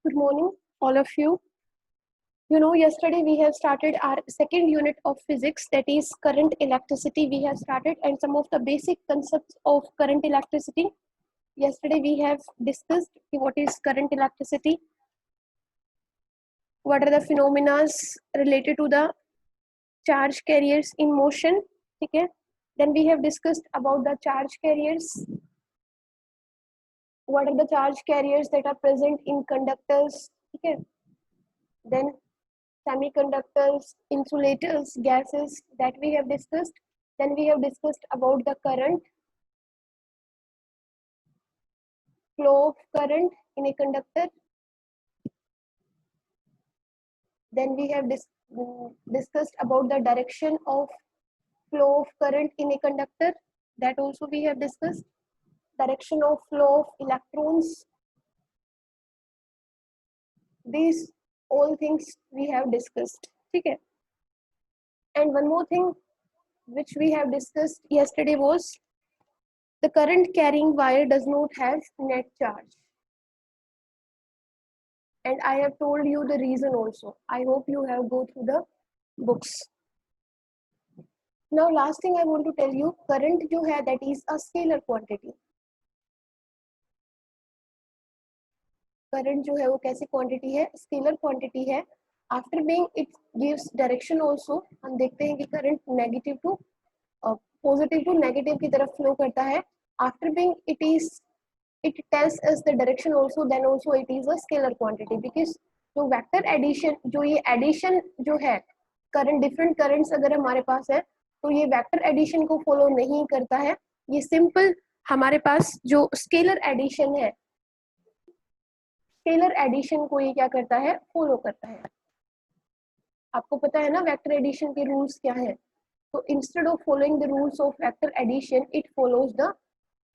Good morning, all of you. Yesterday we have started our second unit of physics, that is current electricity. We have started and some of the basic concepts of current electricity. Yesterday we have discussed what is current electricity, what are the phenomena related to the charge carriers in motion. Okay. Then we have discussed about the charge carriers. What are the charge carriers that are present in conductors? Okay. Then semiconductors, insulators, gases that we have discussed. Then we have discussed about the current, flow of current in a conductor. Then we have discussed about the direction of flow of current in a conductor. That also we have discussed. Direction of flow of electrons. These all things we have discussed. Okay. And one more thing which we have discussed yesterday was the current carrying wire does not have net charge. And I have told you the reason also. I hope you have go through the books. Now last thing I want to tell you, current जो है that is a scalar quantity. Current जो है वो कैसी quantity है? Scalar quantity है. After being it gives direction also. हम देखते हैं कि current negative to positive to negative की तरफ flow करता है. After being it tells us the direction also, then also it is a scalar quantity because जो vector addition, जो ये addition जो है current different currents अगर हमारे पास है तो ये vector addition को follow नहीं करता है. ये simple हमारे पास जो scalar addition है, scalar addition को ये क्या करता है, follow करता है. आपको पता है ना vector addition के rules क्या है? So instead of following the rules of vector addition, it follows the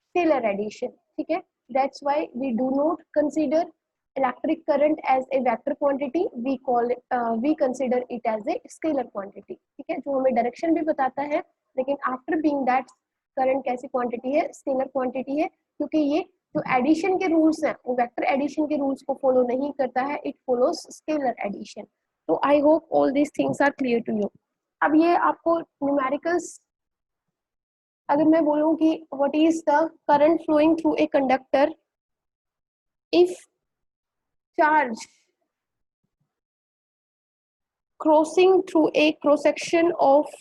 scalar addition. ठीक है? That's why we do not consider electric current as a vector quantity. We consider it as a scalar quantity. ठीक है? जो हमें direction भी बताता है, लेकिन after being that current कैसी quantity है? Scalar quantity है, क्योंकि ये जो addition के rules हैं, वो vector addition के rules को follow नहीं करता है. It follows scalar addition. So I hope all these things are clear to you. अब ये आपको न्यूमेरिकल्स, अगर मैं बोलूं कि what is the current flowing through a conductor if charge crossing through a cross section of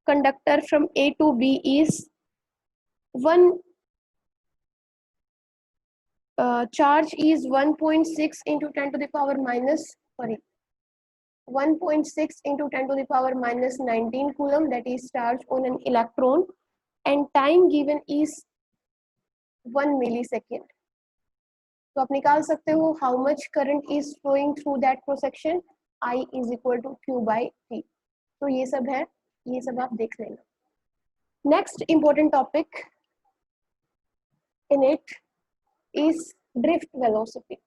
conductor from A to B is 1 charge is 1.6 into 10 to the power minus 1.6 into 10 to the power minus 19 coulomb, that is charge on an electron, and time given is 1 millisecond. तो आप निकाल सकते हो how much current is flowing through that cross section. I is equal to Q by T. तो ये सब है, ये सब आप देख लेना. Next important topic in it is drift velocity.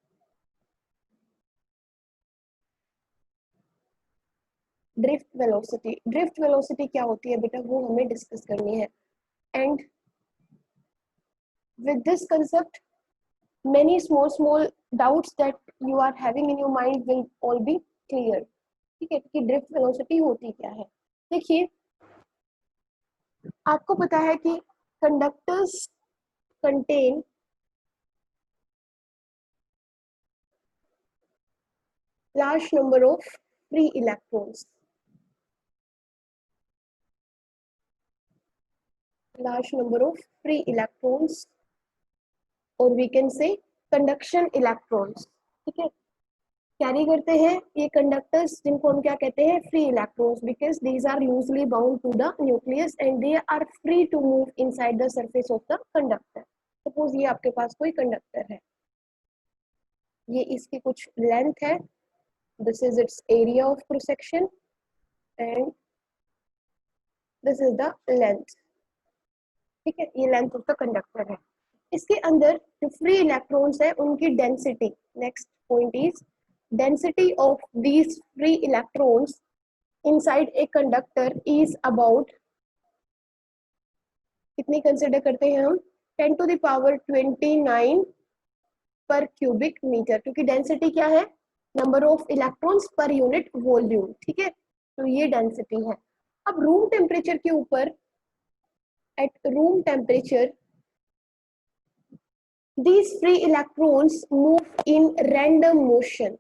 Drift velocity क्या होती है बेटा, वो हमें डिस्कस करनी है. And with this concept many small doubts that you are having in your mind will all be clear. ठीक है, कि ड्रिफ्ट वेलोसिटी होती क्या है. देखिए, आपको पता है कि conductors contain large number of free electrons. Large number of free electrons, or we can say conduction electrons. ठीक है, कैरी करते हैं ये कंडक्टर्स, जिनको हम क्या कहते हैं, free electrons, because these are loosely bound to the nucleus and they are free to move inside the surface of the conductor. Suppose ये आपके पास कोई कंडक्टर है, ये इसकी कुछ लेंथ है, this is it's area of cross section and this is the length. ठीक है, ये लेंथ ऑफ द कंडक्टर है. इसके अंदर जो फ्री इलेक्ट्रॉन्स है उनकी density, next point is density of these free electrons inside a conductor is about, कितनी कंसिडर करते हैं हम, 10 to the power 29 पर क्यूबिक मीटर, क्योंकि डेंसिटी क्या है, number of electrons per unit volume, ठीक है, तो ये डेंसिटी है। अब रूम टेम्परेचर के ऊपर, eight room temperature these free electrons move in random motion,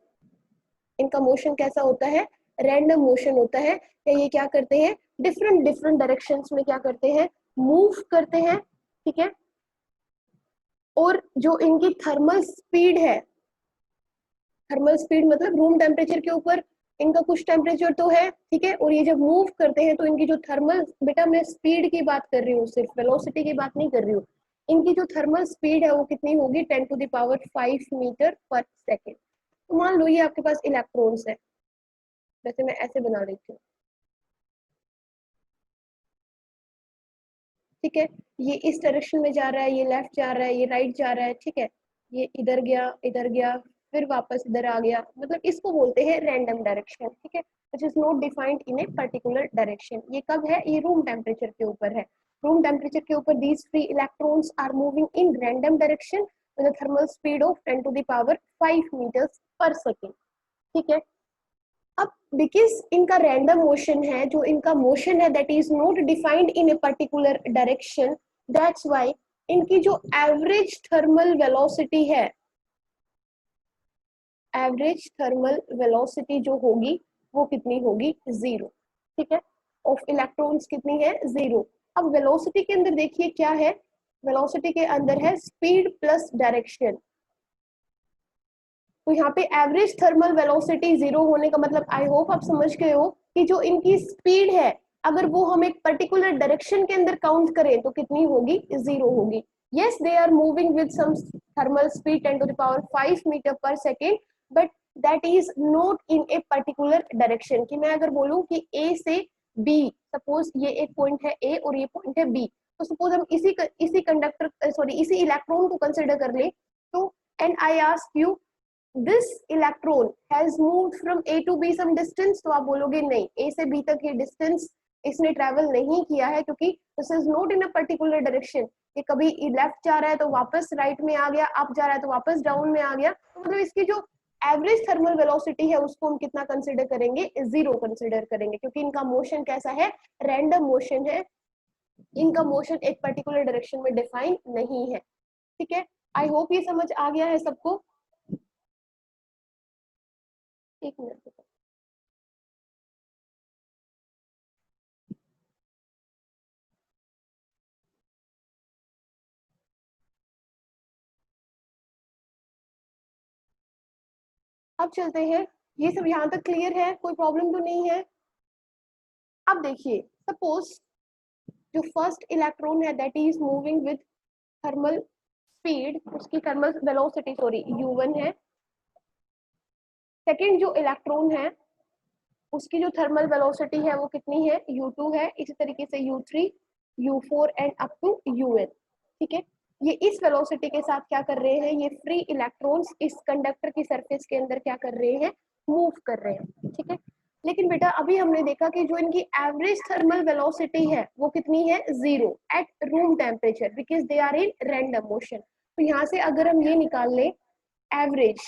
इनका मोशन कैसा होता है, रैंडम मोशन होता है, या ये क्या करते हैं, डिफरेंट डिफरेंट डायरेक्शंस में क्या करते हैं, मूव करते हैं, ठीक है। और जो इनकी थर्मल स्पीड है, थर्मल स्पीड मतलब रूम टेम्परेचर के ऊपर इनका कुछ टेम्परेचर तो है, ठीक है, और ये जब मूव करते हैं तो इनकी जो थर्मल, बेटा मैं स्पीड की बात कर रही हूँ, सिर्फ वेलोसिटी की बात नहीं कर रही हूँ, इनकी जो थर्मल स्पीड है वो कितनी होगी, 10⁵ मीटर पर सेकेंड। तो मान लो ये आपके पास इलेक्ट्रॉन्स है, वैसे मैं ऐसे बना देती हूँ, ठीक है, ये इस डायरेक्शन में जा रहा है, ये लेफ्ट जा रहा है, ये राइट जा रहा है, ठीक है, ये इधर गया, इधर गया, फिर वापस इधर आ गया, मतलब इसको बोलते हैं रैंडम डायरेक्शन, ठीक है, which is not defined in a particular direction. ये कब है, ये रूम टेम्परेचर के ऊपर है। रूम टेम्परेचर के ऊपर these free electrons are moving in random direction with a thermal speed of 10⁵ metres per second, ठीक है। अब बिकॉज इनका रैंडम मोशन है, जो इनका मोशन है that is not defined in a particular direction, that's why इनकी जो एवरेज थर्मल वेलोसिटी है, एवरेज थर्मल वेलोसिटी जो होगी वो कितनी होगी, जीरो, ठीक है, ऑफ इलेक्ट्रॉन्स कितनी है, जीरो। अब वेलोसिटी के अंदर देखिए क्या है, वेलोसिटी के अंदर है स्पीड प्लस डायरेक्शन, तो यहाँ पे एवरेज थर्मल वेलोसिटी जीरो होने का मतलब आई होप आप समझ गए हो कि जो इनकी स्पीड है, अगर वो हम एक पर्टिकुलर डायरेक्शन के अंदर काउंट करें तो कितनी होगी, जीरो होगी। Yes they are moving with some thermal speed 10⁵ metre per second, but that is not in a particular direction. कि मैं अगर बोलूं कि ए से बी, सपोज ये एक पॉइंट है ए और ये पॉइंट है बी, तो सपोज हम इसी कंडक्टर सॉरी इसी इलेक्ट्रॉन को कंसिडर कर ले, तो and I ask you this electron has moved from A to B some distance, तो आप बोलोगे नहीं, A से B तक ये डिस्टेंस इसने ट्रेवल नहीं किया है, क्योंकि this is not in a particular direction, ये कभी लेफ्ट जा रहा है तो वापस राइट में आ गया, अप जा रहा है तो वापस डाउन में आ गया, तो मतलब इसकी जो एवरेज थर्मल वेलोसिटी है उसको हम कितना कंसिडर करेंगे, जीरो कंसिडर करेंगे, क्योंकि इनका मोशन कैसा है, रैंडम मोशन है, इनका मोशन एक पर्टिकुलर डायरेक्शन में डिफाइन नहीं है, ठीक है। आई होप ये समझ आ गया है सबको, एक मिनट। अब चलते हैं, ये सब यहाँ तक क्लियर है, कोई प्रॉब्लम तो नहीं है। अब देखिए, सपोज जो फर्स्ट इलेक्ट्रॉन है that is moving with thermal speed, उसकी थर्मल वेलोसिटी सॉरी u1 है। सेकंड जो इलेक्ट्रॉन है उसकी जो थर्मल वेलोसिटी है वो कितनी है, u2 है, इसी तरीके से u3, u4 and up to un, ठीक है। ये इस वेलोसिटी के साथ क्या कर रहे हैं, ये फ्री इलेक्ट्रॉन्स इस कंडक्टर की सरफेस के अंदर क्या कर रहे हैं, मूव कर रहे हैं, ठीक है। लेकिन बेटा अभी हमने देखा कि जो इनकी एवरेज थर्मल वेलोसिटी है वो कितनी है, zero at room temperature, because they are in random motion. तो यहाँ से अगर हम ये निकाल लें एवरेज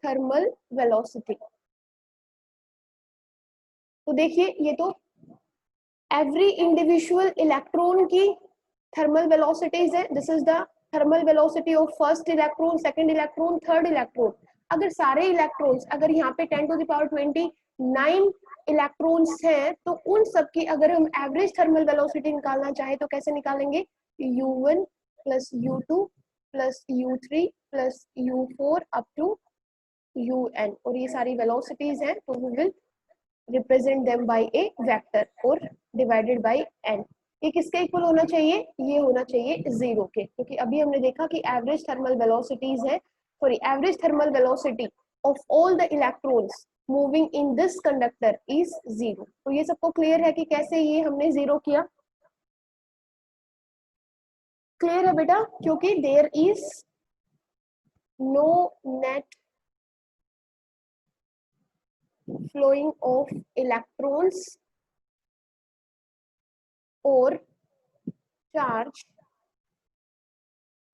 थर्मल वेलोसिटी, तो देखिए ये तो एवरी इंडिविजुअल इलेक्ट्रॉन की थर्मल वेलोसिटीज है, this is the thermal velocity of first electron, second electron, third electron. अगर सारे इलेक्ट्रॉन्स, अगर यहाँ पे 10⁻29 इलेक्ट्रॉन्स हैं, तो उन सब की अगर हम एवरेज थर्मल वेलोसिटी निकालना चाहे तो कैसे निकालेंगे, u1 plus u2 plus u3 plus u4 up to un, और ये सारी वेलोसिटीज हैं, तो we will represent them by a vector or divided by n। ये किसके इक्वल होना चाहिए, ये होना चाहिए जीरो के, क्योंकि अभी हमने देखा कि एवरेज थर्मल वेलोसिटीज है, sorry average thermal velocity of all the electrons moving in this conductor is zero. तो ये सबको क्लियर है कि कैसे ये हमने जीरो किया, क्लियर है बेटा, क्योंकि there is no net flowing of electrons or charge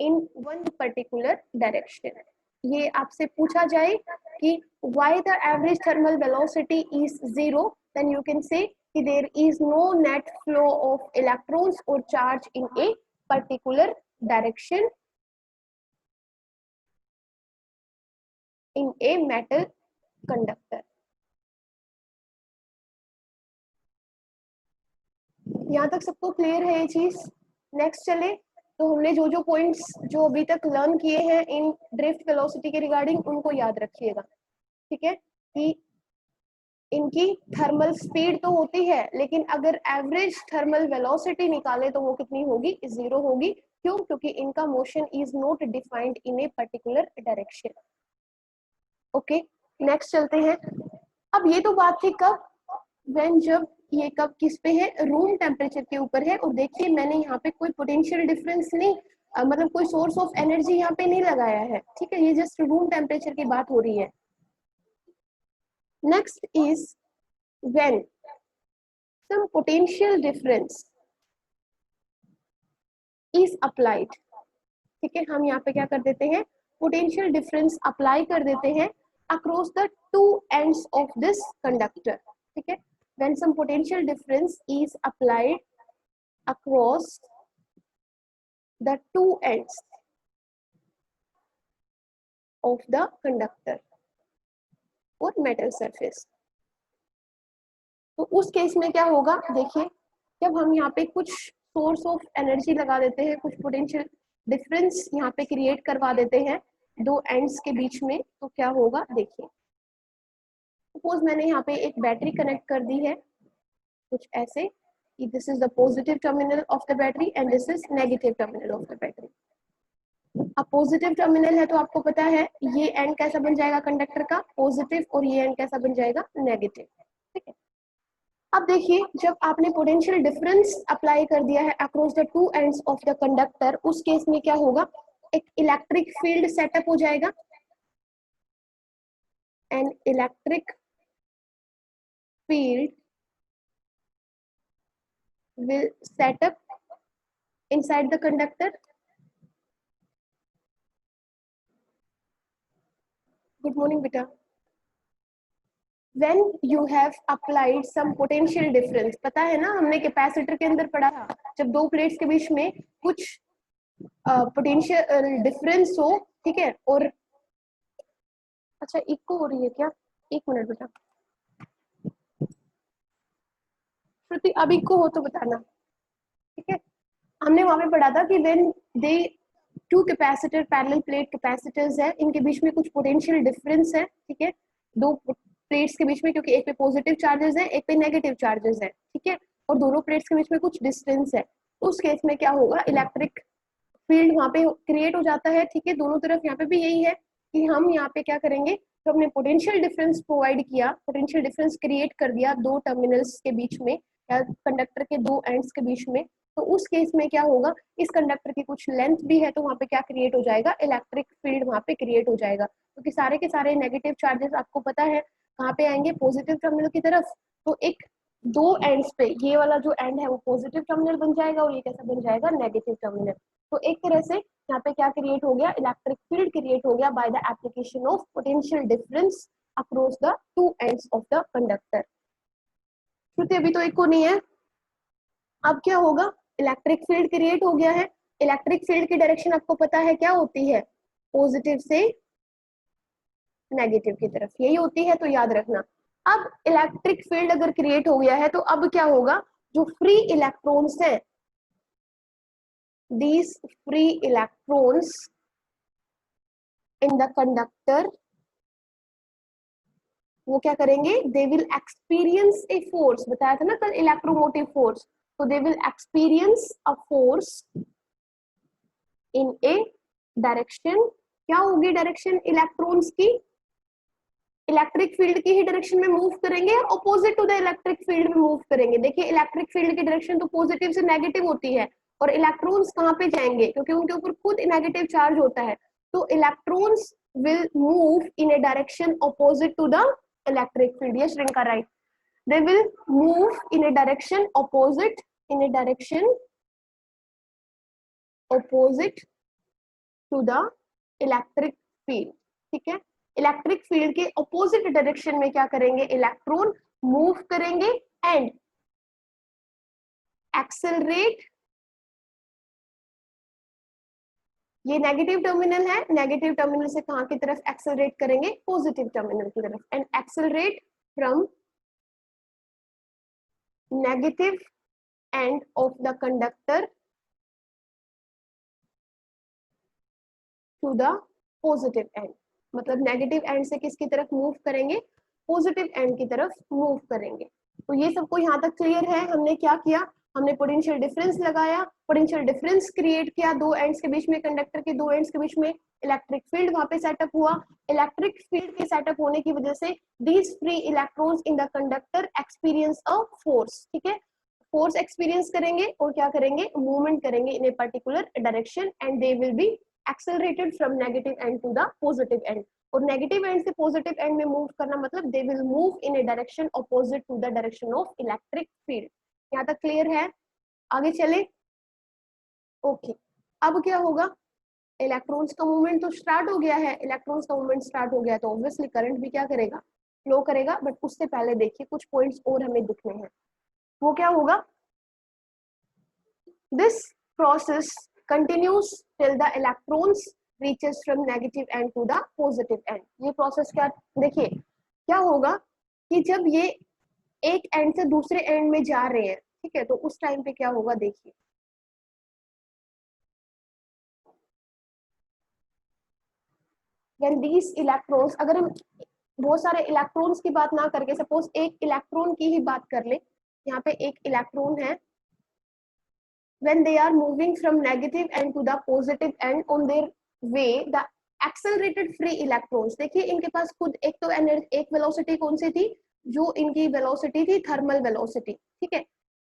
in one particular direction. ये आपसे पूछा जाए कि why the average thermal velocity is 0, then you can say कि there is no net flow of electrons or charge in a particular direction in a metal conductor. यहाँ तक सबको clear है ये चीज? नेक्स्ट चले तो हमने जो जो पॉइंट्स जो अभी तक लर्न किए हैं इन ड्रिफ्ट वेलोसिटी के रिगार्डिंग उनको याद रखिएगा, ठीक है? कि इनकी थर्मल स्पीड तो होती है, लेकिन अगर एवरेज थर्मल वेलोसिटी निकाले तो वो कितनी होगी? 0 होगी। क्यों? क्योंकि इनका motion is not defined in a particular direction. Okay, next चलते हैं। अब ये तो बात थी कब? व्हेन, जब ये कब किस पे है? रूम टेम्परेचर के ऊपर है। और देखिए मैंने यहाँ पे कोई पोटेंशियल डिफरेंस नहीं मतलब कोई सोर्स ऑफ एनर्जी यहाँ पे नहीं लगाया है, ठीक है? ये जस्ट रूम टेम्परेचर की बात हो रही है। Next is when some potential difference is applied, ठीक है? हम यहाँ पे क्या कर देते हैं? पोटेंशियल डिफरेंस अप्लाई कर देते हैं across the two ends of this conductor, ठीक है? When some potential difference is applied across the two ends of the conductor or metal surface, तो उस केस में क्या होगा? देखिए, जब हम यहाँ पे कुछ सोर्स ऑफ एनर्जी लगा देते हैं, कुछ पोटेंशियल डिफरेंस यहाँ पे क्रिएट करवा देते हैं दो एंड्स के बीच में, तो क्या होगा? देखिए, सपोज मैंने यहाँ पे एक बैटरी कनेक्ट कर दी है कुछ ऐसे, this is the positive terminal of the battery and this is negative terminal of the battery. अब पॉजिटिव टर्मिनल है तो आपको पता है ये एंड कैसा बन जाएगा कंडक्टर का? पॉजिटिव, और ये एंड कैसा बन जाएगा? नेगेटिव, ठीक है? अब देखिए, जब आपने पोटेंशियल डिफरेंस अप्लाई कर दिया है across the two ends of the conductor, उस केस में क्या होगा? एक इलेक्ट्रिक फील्ड सेटअप हो जाएगा। An electric field will set up inside the conductor. Good morning beta. When you have applied some potential difference, पता है ना हमने कैपेसिटर के अंदर पढ़ा था, जब दो प्लेट्स के बीच में कुछ पोटेंशियल डिफरेंस हो, ठीक है? और अच्छा, इको हो रही है क्या? एक मिनट बेटा, श्रुति अब इको हो तो बताना, ठीक है? हमने वहां पे पढ़ा था कि when they two capacitor parallel plate capacitors है, इनके बीच में कुछ पोटेंशियल डिफरेंस है, ठीक है? दो प्लेट्स के बीच में, क्योंकि एक पे पॉजिटिव चार्जेस है, एक पे नेगेटिव चार्जेस है, ठीक है? और दोनों प्लेट्स के बीच में कुछ डिस्टेंस है, उस केस में क्या होगा? इलेक्ट्रिक फील्ड वहां पे क्रिएट हो जाता है, ठीक है? दोनों तरफ यहाँ पे भी यही है कि हम यहाँ पे क्या करेंगे? तो हमने पोटेंशियल डिफरेंस प्रोवाइड किया, पोटेंशियल डिफरेंस क्रिएट कर दिया दो टर्मिनल्स के बीच में या कंडक्टर के दो एंड्स के बीच में, तो उस केस में क्या होगा? इस कंडक्टर की कुछ लेंथ भी है तो वहां पे क्या क्रिएट हो जाएगा? इलेक्ट्रिक फील्ड वहां पे क्रिएट हो जाएगा, क्योंकि सारे के सारे नेगेटिव चार्जेस आपको पता है कहाँ पे आएंगे? पॉजिटिव टर्मिनल की तरफ। तो एक दो एंड्स पे ये वाला जो एंड है वो पॉजिटिव टर्मिनल बन जाएगा और ये कैसा बन जाएगा? Negative terminal. तो एक तरह से यहाँ पे क्या क्रिएट हो गया? इलेक्ट्रिक फील्ड क्रिएट हो गया by the application of potential difference across the two ends of the conductor. Shruti अभी तो एक को नहीं है। अब क्या होगा? इलेक्ट्रिक फील्ड क्रिएट हो गया है। इलेक्ट्रिक फील्ड की डायरेक्शन आपको पता है क्या होती है? पॉजिटिव से नेगेटिव की तरफ यही होती है, तो याद रखना। अब इलेक्ट्रिक फील्ड अगर क्रिएट हो गया है तो अब क्या होगा? जो फ्री इलेक्ट्रॉन्स हैं, these free electrons in the conductor, वो क्या करेंगे? they will experience a force, बताया था ना कल इलेक्ट्रोमोटिव फोर्स, तो they will experience a force in a direction। क्या होगी डायरेक्शन इलेक्ट्रॉन्स की? इलेक्ट्रिक फील्ड की ही डायरेक्शन में मूव करेंगे, opposite to the electric field में मूव करेंगे। देखिए इलेक्ट्रिक फील्ड की डायरेक्शन तो पॉजिटिव से नेगेटिव होती है, और इलेक्ट्रॉन्स कहाँ पे जाएंगे? क्योंकि उनके ऊपर खुद नेगेटिव चार्ज होता है, तो electrons will move in a direction opposite to the electric field. ये श्रिंका right, they will move in a direction opposite, in a direction opposite to the electric field. ठीक है, इलेक्ट्रिक फील्ड के opposite direction में क्या करेंगे, electron move करेंगे and accelerate. ये नेगेटिव टर्मिनल है, नेगेटिव टर्मिनल से कहां की तरफ एक्सेलरेट करेंगे, पॉजिटिव टर्मिनल की तरफ, and accelerate from negative end of the conductor to the positive end. मतलब नेगेटिव एंड से किसकी तरफ मूव करेंगे, पॉजिटिव एंड की तरफ मूव करेंगे। तो ये सबको यहाँ तक क्लियर है। हमने क्या किया, हमने पोटेंशियल डिफरेंस लगाया, पोटेंशियल डिफरेंस क्रिएट किया, दो एंड्स के बीच में, कंडक्टर के दो एंड्स के बीच में इलेक्ट्रिक फील्ड वहां पे सेटअप हुआ। इलेक्ट्रिक फील्ड के सेटअप होने की वजह से these free electrons in the conductor experience a force. ठीक है, फोर्स एक्सपीरियंस करेंगे और क्या करेंगे, मूवमेंट करेंगे in a particular direction and they will be accelerated from negative end to the positive end. और नेगेटिव एंड से पॉजिटिव एंड में मूव करना मतलब they will move in a direction opposite to the direction of electric field. यहाँ तक clear है, आगे चले। ओके, अब क्या होगा, इलेक्ट्रॉन्स का मूवमेंट तो स्टार्ट हो गया है, इलेक्ट्रॉन्स का मूवमेंट स्टार्ट हो गया तो ऑब्वियसली करंट भी क्या करेगा, फ्लो करेगा। बट उससे पहले देखिए कुछ पॉइंट्स और हमें दिखने हैं। वो क्या होगा, this process continues till the electrons reaches from negative end to the positive end। ये प्रोसेस क्या, देखिए क्या होगा कि जब ये एक एंड से दूसरे एंड में जा रहे हैं, ठीक है, तो उस टाइम पे क्या होगा, देखिए when these electrons, अगर हम बहुत सारे इलेक्ट्रॉन्स की बात ना करके सपोज एक इलेक्ट्रॉन की ही बात कर ले, यहाँ पे एक इलेक्ट्रॉन है, when they are moving from negative end to the positive end on their way, the accelerated free electrons, देखिए इनके पास खुद एक तो एनर्जी, एक वेलोसिटी कौन सी थी, जो इनकी वेलोसिटी थी थर्मल वेलोसिटी। ठीक है,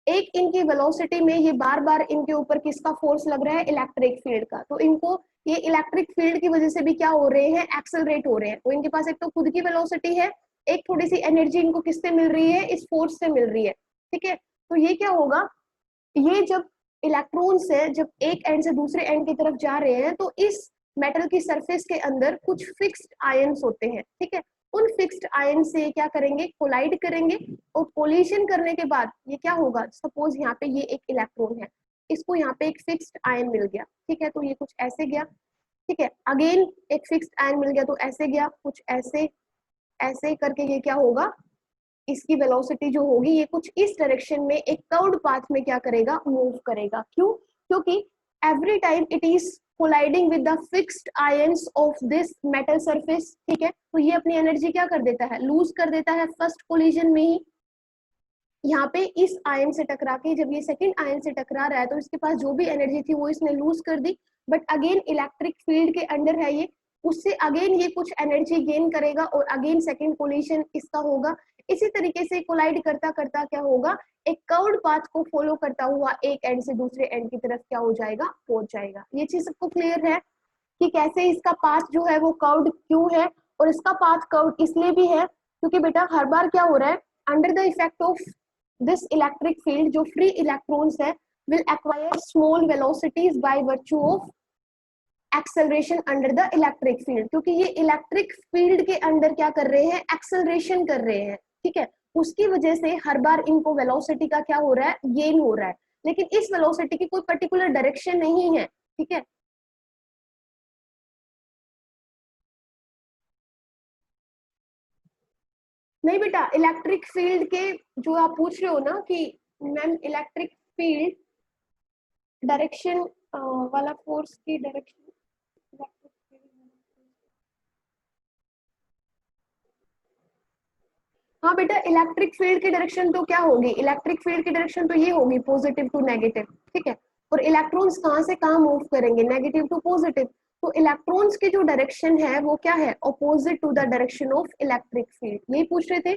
एक इनकी वेलोसिटी में ये बार बार इनके ऊपर किसका फोर्स लग रहा है, इलेक्ट्रिक फील्ड का। तो इनको ये इलेक्ट्रिक फील्ड की वजह से भी क्या हो रहे हैं, एक्सेलरेट हो रहे हैं। तो इनके पास एक तो खुद की वेलोसिटी है, एक थोड़ी सी एनर्जी इनको किससे मिल रही है, इस फोर्स से मिल रही है। ठीक है, तो ये क्या होगा, ये जब इलेक्ट्रॉन्स है जब एक एंड से दूसरे एंड की तरफ जा रहे हैं तो इस मेटल की सरफेस के अंदर कुछ फिक्स्ड आयंस होते हैं। ठीक है, उन फिक्स्ड आयन से क्या करेंगे, कोलाइड करेंगे, और कोलिशन करने के बाद ये क्या होगा, सपोज यहाँ पे ये एक इलेक्ट्रॉन है, इसको यहाँ पे एक फिक्स्ड आयन मिल गया। ठीक है, तो ये कुछ ऐसे गया। ठीक है, अगेन एक फिक्स्ड आयन मिल गया तो ऐसे गया, कुछ ऐसे, ऐसे करके ये क्या होगा, इसकी वेलोसिटी जो होगी ये कुछ इस डायरेक्शन में एक कर्व्ड पाथ में क्या करेगा, मूव करेगा। क्यों, क्योंकि every time it is colliding with the fixed ions of this metal surface. ठीक है, तो ये अपनी एनर्जी क्या कर देता है, लूज कर देता है फर्स्ट कोलिजन में ही। यहाँ पे इस आयन से टकरा के जब ये सेकंड आयन से टकरा रहा है तो इसके पास जो भी एनर्जी थी वो इसने लूज कर दी। बट अगेन इलेक्ट्रिक फील्ड के अंडर है ये, उससे अगेन ये कुछ एनर्जी गेन करेगा और अगेन सेकंड कोलिशन इसका होगा। इसी तरीके से कोलाइड करता करता क्या होगा, एक कर्व्ड पाथ को फॉलो करता हुआ एक एंड से दूसरे एंड की तरफ क्या हो जाएगा, पहुंच जाएगा। ये चीज सबको क्लियर है कि कैसे इसका पाथ जो है वो कर्व्ड क्यों है। और इसका पाथ कर्व्ड इसलिए भी है क्योंकि बेटा हर बार क्या हो रहा है, under the effect of this electric field जो फ्री इलेक्ट्रॉन्स है will acquire small velocities by virtue of acceleration under the electric field. क्योंकि ये इलेक्ट्रिक फील्ड के अंदर क्या कर रहे हैं, एक्सेलरेशन कर रहे हैं। ठीक है, उसकी वजह से हर बार इनको वेलोसिटी का क्या हो रहा है, गेन हो रहा है। लेकिन इस वेलोसिटी की कोई पर्टिकुलर डायरेक्शन नहीं है। ठीक है, नहीं बेटा, इलेक्ट्रिक फील्ड के जो आप पूछ रहे हो ना कि मैम इलेक्ट्रिक फील्ड डायरेक्शन वाला फोर्स की डायरेक्शन, हाँ बेटा, इलेक्ट्रिक फील्ड की डायरेक्शन तो क्या होगी, इलेक्ट्रिक फील्ड की डायरेक्शन तो ये होगी पॉजिटिव टू नेगेटिव। ठीक है, और इलेक्ट्रॉन्स कहाँ से कहाँ मूव करेंगे, नेगेटिव टू पॉजिटिव। तो इलेक्ट्रॉन्स की जो डायरेक्शन है वो क्या है, opposite to the direction of electric field. यही पूछ रहे थे,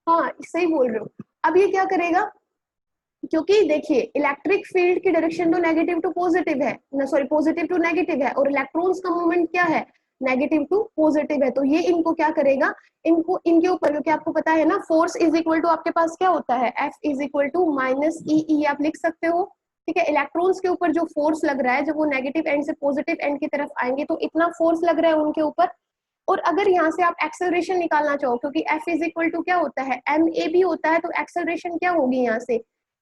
हाँ सही बोल रहे हो। अब ये क्या करेगा, क्योंकि देखिए इलेक्ट्रिक फील्ड की डायरेक्शन तो नेगेटिव टू पॉजिटिव है, सॉरी पॉजिटिव टू नेगेटिव है, और इलेक्ट्रॉन्स का मूवमेंट क्या है, नेगेटिव टू पॉजिटिव है। तो ये इनको क्या करेगा, इनको इनके ऊपर, क्योंकि आपको पता है ना फोर्स इज इक्वल टू आपके पास क्या होता है, F is equal to minus E, आप लिख सकते हो। ठीक है, इलेक्ट्रॉन्स के ऊपर जो फोर्स लग रहा है, जब वो नेगेटिव एंड से पॉजिटिव एंड की तरफ आएंगे तो इतना फोर्स लग रहा है उनके ऊपर। और अगर यहाँ से आप एक्सेलरेशन निकालना चाहो, क्योंकि F इज इक्वल टू क्या होता है, एम ए भी होता है, तो एक्सेलरेशन क्या होगी यहाँ से,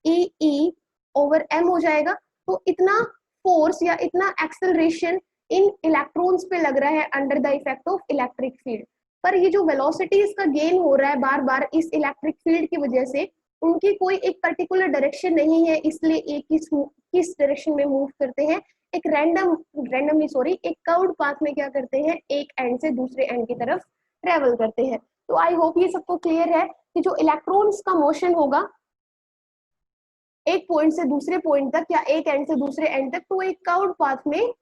ई ई ओवर एम हो जाएगा। तो इतना फोर्स या इतना एक्सेलरेशन इन इलेक्ट्रॉन्स पे लग रहा है under the effect of electric field. पर ये जो वेलोसिटी इसका गेन हो रहा है बार बार इस इलेक्ट्रिक फील्ड की वजह से, उनकी कोई एक पर्टिकुलर डायरेक्शन नहीं है, इसलिए एक किस डायरेक्शन में मूव करते हैं, एक रैंडमली सॉरी एक कर्व्ड पाथ में क्या करते हैं, एक एंड से दूसरे एंड की तरफ ट्रेवल करते हैं। तो आई होप ये सबको क्लियर है कि जो इलेक्ट्रॉन्स का मोशन होगा एक पॉइंट से दूसरे पॉइंट तक या एक एंड से दूसरे एंड तक, तो एक कर्व्ड पाथ में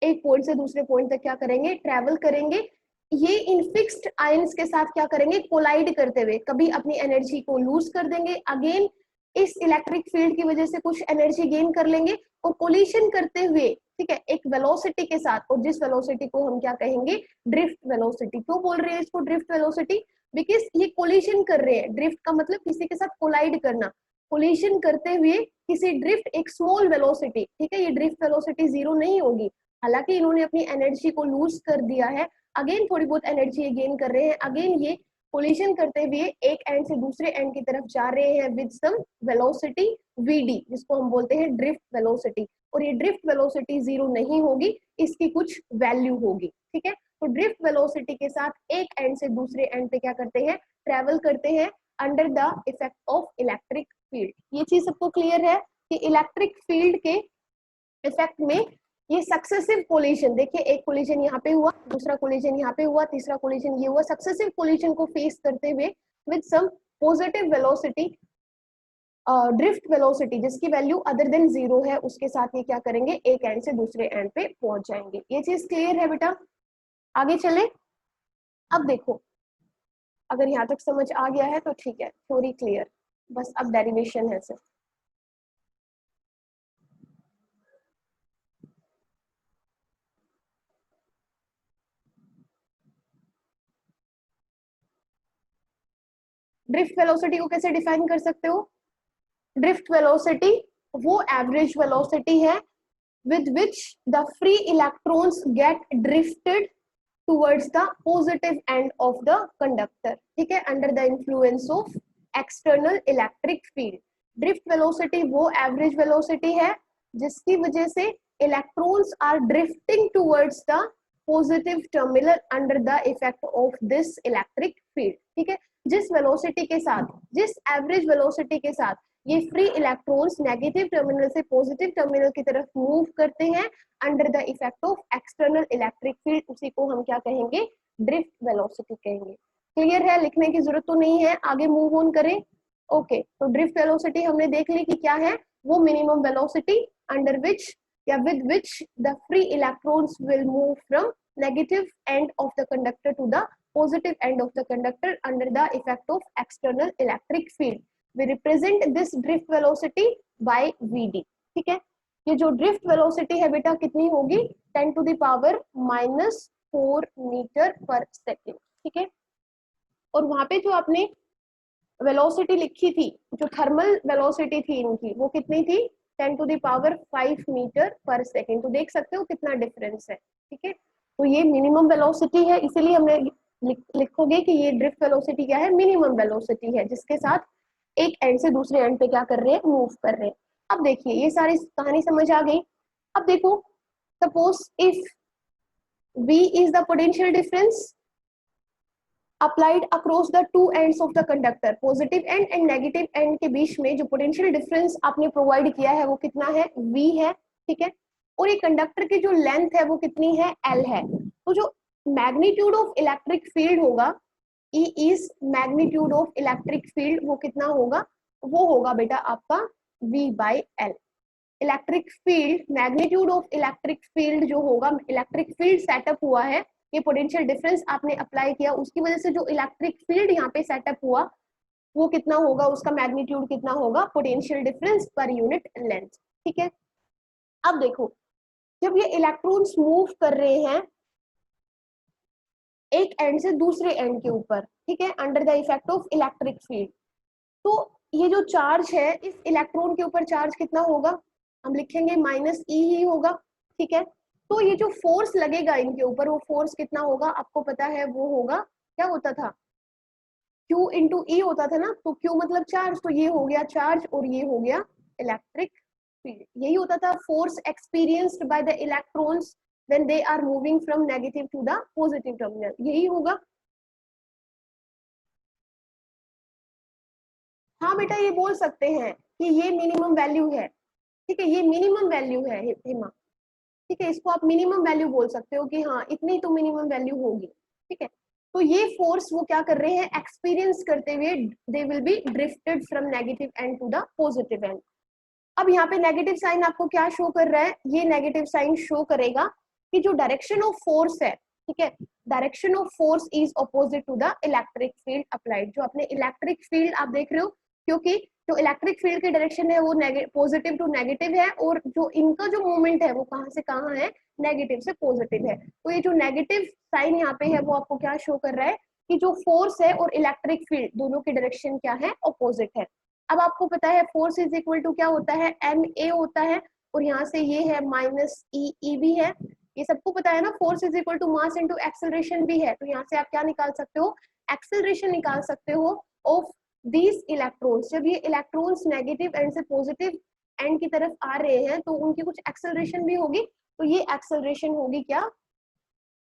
एक पॉइंट से दूसरे पॉइंट तक क्या करेंगे, ट्रेवल करेंगे। ये इन फिक्स्ड आयंस के साथ क्या करेंगे, कोलाइड करते हुए कभी अपनी एनर्जी को लूज कर देंगे, अगेन इस इलेक्ट्रिक फील्ड की वजह से कुछ एनर्जी गेन कर लेंगे, और कोलिशन करते हुए, ठीक है, एक वेलोसिटी के साथ, और जिस वेलोसिटी को हम क्या कहेंगे, ड्रिफ्ट वेलोसिटी। क्यों बोल रहे हैं इसको ड्रिफ्ट वेलोसिटी, बिकॉज ये कोलिशन कर रहे हैं, ड्रिफ्ट का मतलब किसी के साथ कोलाइड करना, कोलिशन करते हुए किसी ड्रिफ्ट एक स्मॉल वेलोसिटी, ठीक है, ये ड्रिफ्ट वेलोसिटी जीरो नहीं होगी, हालांकि इन्होंने अपनी एनर्जी को लूज कर दिया है, अगेन थोड़ी बहुत एनर्जी गेन कर रहे हैं, अगेन ये कोलिशन करते हुए एक एंड से दूसरे एंड की तरफ जा रहे हैं विद सम वेलोसिटी vd, जिसको हम बोलते हैं ड्रिफ्ट वेलोसिटी। और ये ड्रिफ्ट वेलोसिटी जीरो नहीं होगी, इसकी कुछ वैल्यू होगी, ठीक है। तो ड्रिफ्ट वेलोसिटी के साथ एक एंड से दूसरे एंड पे क्या करते हैं, ट्रेवल करते हैं under the effect of electric field. ये चीज सबको क्लियर है कि इलेक्ट्रिक फील्ड के इफेक्ट में ये सक्सेसिव कोलिजन, देखिए एक कोलिजन यहाँ पे हुआ, दूसरा कोलिजन यहाँ पे हुआ, तीसरा कोलिजन ये हुआ, सक्सेसिव कोलिजन को फेस करते हुए with some positive velocity, drift velocity जिसकी वैल्यू अदर देन जीरो है, उसके साथ ये क्या करेंगे, एक एंड से दूसरे एंड पे पहुंच जाएंगे। ये चीज क्लियर है बेटा, आगे चले। अब देखो, अगर यहाँ तक समझ आ गया है तो ठीक है, थ्योरी क्लियर, बस अब डेरिवेशन है सिर्फ। ड्रिफ्ट वेलोसिटी को कैसे डिफाइन कर सकते हो, ड्रिफ्ट वेलोसिटी वो एवरेज वेलोसिटी है with which the free electrons get drifted towards the positive end of the conductor, ठीक है, under the influence of external electric field। drift velocity वो average velocity है जिसकी वजह से electrons are drifting towards the positive terminal under the effect of this electric field, ठीक है। जिस वेलोसिटी के साथ, जिस एवरेज वेलोसिटी के साथ ये फ्री इलेक्ट्रॉन्स नेगेटिव टर्मिनल से पॉजिटिव टर्मिनल की तरफ मूव करते हैं under the effect of external electric field, उसी को हम क्या कहेंगे, ड्रिफ्ट वेलोसिटी कहेंगे। क्लियर है, लिखने की जरूरत तो नहीं है, आगे मूव ऑन करें। ओके, तो ड्रिफ्ट वेलोसिटी हमने देख ली कि क्या है, वो मिनिमम वेलोसिटी अंडर विच या with which the free electrons will move from negative end of the conductor to the positive end of the conductor under the effect of external electric field. We represent this drift velocity by vd, ठीक है। ये जो drift velocity है बेटा कितनी होगी, 10 to the power -4 metre per second, ठीक है। और वहां पे जो आपने वेलोसिटी लिखी थी, जो थर्मल वेलोसिटी थी इनकी, वो कितनी थी, 10 to the power 5 metre per second. तो देख सकते हो कितना डिफरेंस है, ठीक है। तो ये मिनिमम वेलोसिटी है, इसीलिए हमने लिखोगे कि ये ड्रिफ्ट वेलोसिटी क्या है, मिनिमम वेलोसिटी है जिसके साथ एक एंड से दूसरे एंड पे क्या कर रहे हैं, मूव कर रहे हैं। अब देखिए ये सारी कहानी समझ आ गई। अब देखो, suppose if V is the potential difference applied across the two ends of the conductor, positive and and negative and के बीच में जो पोटेंशियल डिफरेंस आपने प्रोवाइड किया है वो कितना है, V है, ठीक है। और ये कंडक्टर की जो लेंथ है वो कितनी है, L है। तो जो मैग्नीट्यूड ऑफ इलेक्ट्रिक फील्ड होगा, E is magnitude of electric field, वो कितना होगा, वो होगा बेटा आपका V by L। Electric field, magnitude of electric field जो होगा, इलेक्ट्रिक फील्ड सेटअप हुआ है, ये पोटेंशियल डिफरेंस आपने अप्लाई किया, उसकी वजह से जो इलेक्ट्रिक फील्ड यहाँ पे सेटअप हुआ वो कितना होगा, उसका मैग्नीट्यूड कितना होगा, potential difference per unit length, ठीक है। अब देखो, जब ये इलेक्ट्रॉन्स मूव कर रहे हैं एक एंड से दूसरे एंड के ऊपर, ठीक है, under the effect of electric field, तो ये जो चार्ज है इस इलेक्ट्रॉन के ऊपर चार्ज कितना होगा, हम लिखेंगे माइनस ई ही होगा, ठीक है। तो ये जो फोर्स लगेगा इनके ऊपर वो फोर्स कितना होगा आपको पता है, वो होगा क्या होता था, Q इंटू ई होता था ना, तो Q मतलब चार्ज, तो ये हो गया चार्ज और ये हो गया इलेक्ट्रिक फील्ड। यही होता था force experienced by the electrons when they are moving from negative to the positive terminal, यही होगा। हाँ बेटा ये बोल सकते हैं कि ये मिनिमम वैल्यू है, ठीक है, ये मिनिमम वैल्यू है हिमा, ठीक है, इसको आप मिनिमम वैल्यू बोल सकते हो कि हाँ इतनी तो मिनिमम वैल्यू होगी, ठीक है। तो ये फोर्स वो क्या कर रहे हैं, एक्सपीरियंस करते हुए they will be drifted from negative end to the positive end. अब यहाँ पे नेगेटिव साइन आपको क्या शो कर रहा है, ये नेगेटिव साइन शो करेगा कि जो डायरेक्शन ऑफ फोर्स है, ठीक है, direction of force is opposite to the electric field applied. जो अपने इलेक्ट्रिक फील्ड आप देख रहे हो, क्योंकि जो इलेक्ट्रिक फील्ड की डायरेक्शन है वो पॉजिटिव टू नेगेटिव है, और जो इनका जो मूवमेंट है वो कहाँ से कहाँ है, नेगेटिव से पॉजिटिव है। तो ये जो नेगेटिव साइन यहाँ पे है वो आपको क्या शो कर रहा है कि जो फोर्स है और इलेक्ट्रिक फील्ड दोनों की डायरेक्शन क्या है, अपोजिट है। अब आपको पता है फोर्स इज इक्वल टू क्या होता है, एम ए होता है, और यहाँ से ये है माइनस ई, ई भी है, ये सबको पता है ना। Force is equal to mass into acceleration भी है, तो यहाँ से आप क्या निकाल सकते हो, एक्सेलरेशन निकाल सकते हो ऑफ दीज इलेक्ट्रॉन्स। जब ये इलेक्ट्रॉन्स नेगेटिव एंड से पॉजिटिव एंड की तरफ आ रहे हैं तो उनकी कुछ एक्सेलरेशन भी होगी, तो ये एक्सेलरेशन होगी क्या,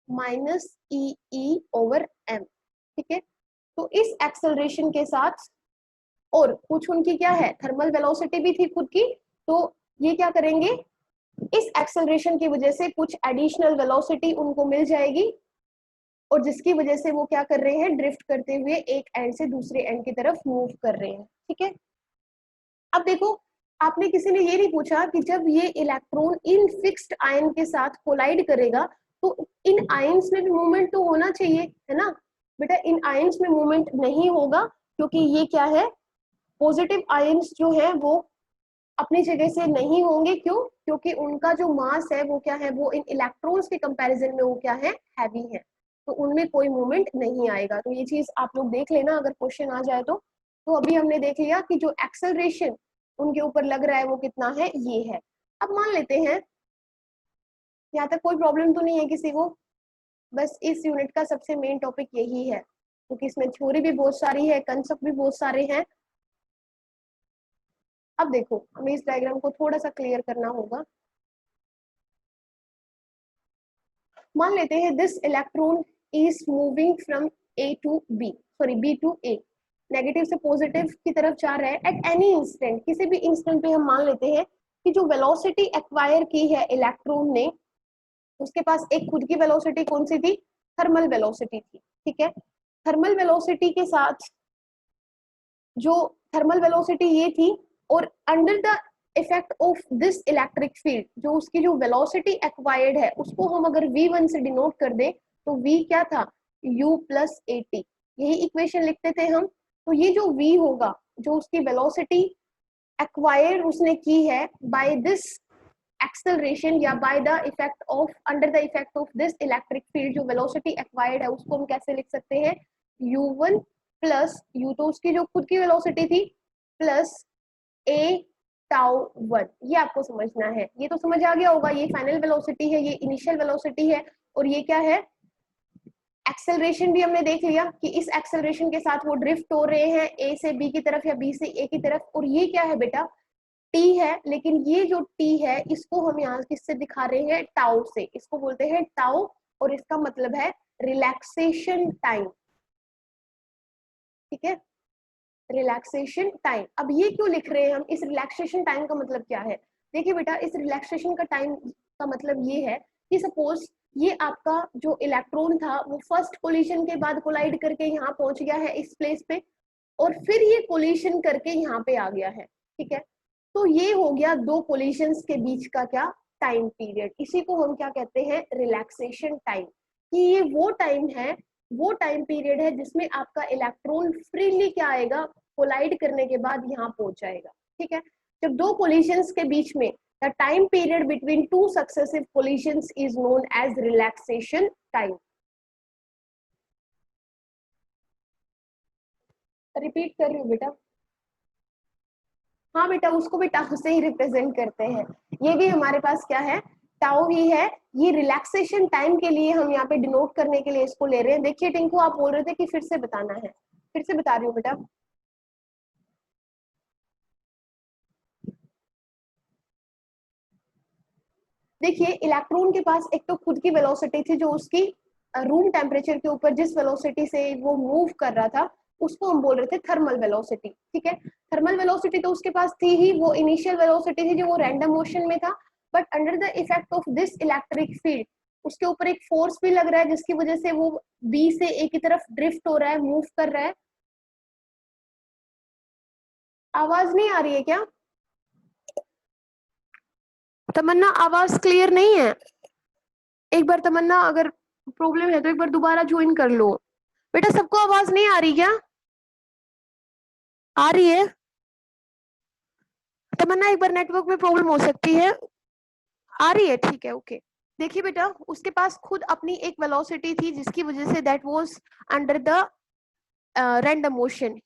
माइनस ई ई ओवर एम, ठीक है। तो इस एक्सेलरेशन के साथ और कुछ उनकी क्या है, थर्मल वेलोसिटी भी थी खुद की, तो ये क्या करेंगे, इस एक्सेलरेशन की वजह से कुछ एडिशनल वेलोसिटी उनको मिल जाएगी, और जिसकी वजह से वो क्या कर रहे हैं, ड्रिफ्ट करते हुए एक एंड से दूसरे एंड की तरफ मूव कर रहे हैं, ठीक है। अब देखो, आपने किसी ने ये नहीं पूछा कि जब ये इलेक्ट्रॉन इन फिक्स्ड आयन के साथ कोलाइड करेगा तो इन आयंस में भी मूवमेंट तो होना चाहिए, है ना बेटा। इन आयंस में मूवमेंट नहीं होगा, क्योंकि ये क्या है, पॉजिटिव आयंस जो है वो अपनी जगह से नहीं होंगे, क्यों, क्योंकि उनका जो मास है वो क्या है, वो इन इलेक्ट्रॉन्स के कंपैरिजन में वो क्या है, हैवी है, तो उनमें कोई मूवमेंट नहीं आएगा। तो ये चीज आप लोग देख लेना अगर क्वेश्चन आ जाए तो अभी हमने देख लिया कि जो एक्सेलरेशन उनके ऊपर लग रहा है वो कितना है, ये है। अब मान लेते हैं यहाँ तक कोई प्रॉब्लम तो नहीं है किसी को, बस इस यूनिट का सबसे मेन टॉपिक यही है, क्योंकि इसमें थ्योरी भी बहुत सारी है, कंसेप्ट भी बहुत सारे हैं। अब देखो हमें इस डायग्राम को थोड़ा सा क्लियर करना होगा। मान लेते हैं this electron is moving from A to B, sorry B to A, negative से पॉजिटिव की तरफ जा रहा है एट एनी इंस्टेंट, किसी भी इंस्टेंट पे हम मान लेते हैं कि जो वेलोसिटी एक्वायर की है इलेक्ट्रॉन ने, उसके पास एक खुद की वेलोसिटी कौन सी थी, थर्मल वेलोसिटी थी, ठीक है। थर्मल वेलोसिटी के साथ जो थर्मल वेलोसिटी ये थी, और under the effect of this electric field जो उसकी जो वेलोसिटी एक्वायर्ड है उसको हम अगर v1 से डिनोट कर दें तो v क्या था, u प्लस ए टी, यही इक्वेशन लिखते थे हम। तो ये जो v होगा, जो उसकी वेलोसिटी एक्वायर्ड उसने की है बाय दिस एक्सेलरेशन या by the effect of, under the effect of this electric field, जो वेलोसिटी एक्वायर्ड है उसको हम कैसे लिख सकते हैं, u1 प्लस u, तो उसकी जो खुद की वेलोसिटी थी, प्लस ए टाउ वन। ये आपको समझना है, ये तो समझ आ गया होगा, ये फाइनल वेलोसिटी है, ये इनिशियल वेलोसिटी है, और ये क्या है, एक्सेलरेशन भी हमने देख लिया कि इस एक्सेलरेशन के साथ वो ड्रिफ्ट हो रहे हैं ए से बी की तरफ या बी से ए की तरफ, और ये क्या है बेटा, टी है, लेकिन ये जो टी है इसको हम यहाँ किससे दिखा रहे हैं, टाउ से, इसको बोलते हैं टाउ, और इसका मतलब है रिलैक्सेशन टाइम, ठीक है, रिलैक्सेशन टाइम। अब ये क्यों लिख रहे हैं हम, इस रिलैक्सेशन टाइम का मतलब क्या है, देखिए बेटा इस रिलैक्सेशन का टाइम का मतलब ये है कि सपोज ये आपका जो इलेक्ट्रॉन था वो फर्स्ट कोलिजन के बाद कोलाइड करके यहाँ पहुंच गया है इस प्लेस पे, और फिर ये कोलिजन करके यहाँ पे आ गया है, ठीक है। तो ये हो गया दो कोलिजन्स के बीच का क्या, टाइम पीरियड, इसी को हम क्या कहते हैं, रिलैक्सेशन टाइम। कि ये वो टाइम है, वो टाइम पीरियड है जिसमें आपका इलेक्ट्रॉन फ्रीली क्या आएगा, कोलाइड करने के बाद यहाँ पहुंच जाएगा, ठीक है। जब दो कोलिजन्स के बीच में the time period between two successive collisions is known age relaxation time. Repeat कर रही हूँ बेटा, हाँ बेटा, उसको भी टाउ से ही रिप्रेजेंट करते हैं। ये भी हमारे पास क्या है, टाउ ही है। ये रिलैक्सेशन टाइम के लिए हम यहाँ पे डिनोट करने के लिए इसको ले रहे हैं। देखिए टिंकू, आप बोल रहे थे कि फिर से बताना है, फिर से बता रही हूँ बेटा। देखिए इलेक्ट्रॉन के पास एक तो खुद की वेलोसिटी थी, जो उसकी रूम टेम्परेचर के ऊपर जिस वेलोसिटी से वो मूव कर रहा था उसको हम बोल रहे थे थर्मल वेलोसिटी। ठीक है, थर्मल वेलोसिटी तो उसके पास थी ही, वो इनिशियल वेलोसिटी थी जो वो रैंडम मोशन में था। But under the effect of this electric field उसके ऊपर एक फोर्स भी लग रहा है, जिसकी वजह से वो बी से ए की तरफ ड्रिफ्ट हो रहा है, मूव कर रहा है। आवाज नहीं आ रही है क्या तमन्ना? आवाज क्लियर नहीं है। एक बार तमन्ना, अगर प्रॉब्लम है तो एक बार दोबारा ज्वाइन कर लो। बेटा सबको आवाज नहीं आ रही क्या? आ रही है तमन्ना? एक बार नेटवर्क में प्रॉब्लम हो सकती है। आ रही है, ठीक है, ओके। देखिए बेटा, उसके पास खुद अपनी एक वेलोसिटी थी जिसकी वजह say that was under the random motion.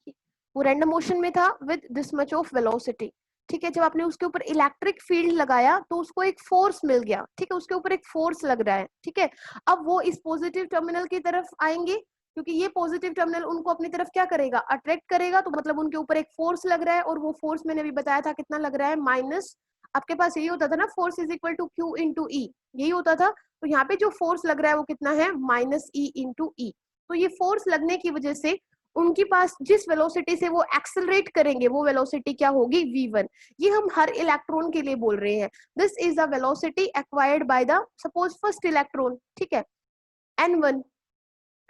वो रैंडम मोशन में था with this much of velocity. ठीक है, जब आपने उसके ऊपर इलेक्ट्रिक फील्ड लगाया तो उसको एक फोर्स मिल गया। ठीक है, उसके ऊपर एक फोर्स लग रहा है। ठीक है, अब वो इस पॉजिटिव टर्मिनल की तरफ आएंगे, क्योंकि ये पॉजिटिव टर्मिनल उनको अपनी तरफ क्या करेगा, अट्रैक्ट करेगा। तो मतलब उनके ऊपर एक फोर्स लग रहा है, और वो फोर्स मैंने अभी बताया था कितना लग रहा है, माइनस, आपके पास यही होता था ना, force is equal to q into E, यही होता था। तो यहाँ पे जो फोर्स लग रहा है वो कितना है, माइनस ई इंटू ई। तो ये फोर्स लगने की वजह से उनके पास जिस वेलोसिटी से वो एक्सेलरेट करेंगे वो वेलोसिटी क्या होगी, v1। ये हम हर इलेक्ट्रॉन के लिए बोल रहे हैं। This is the velocity acquired by the suppose first electron. ठीक है, n1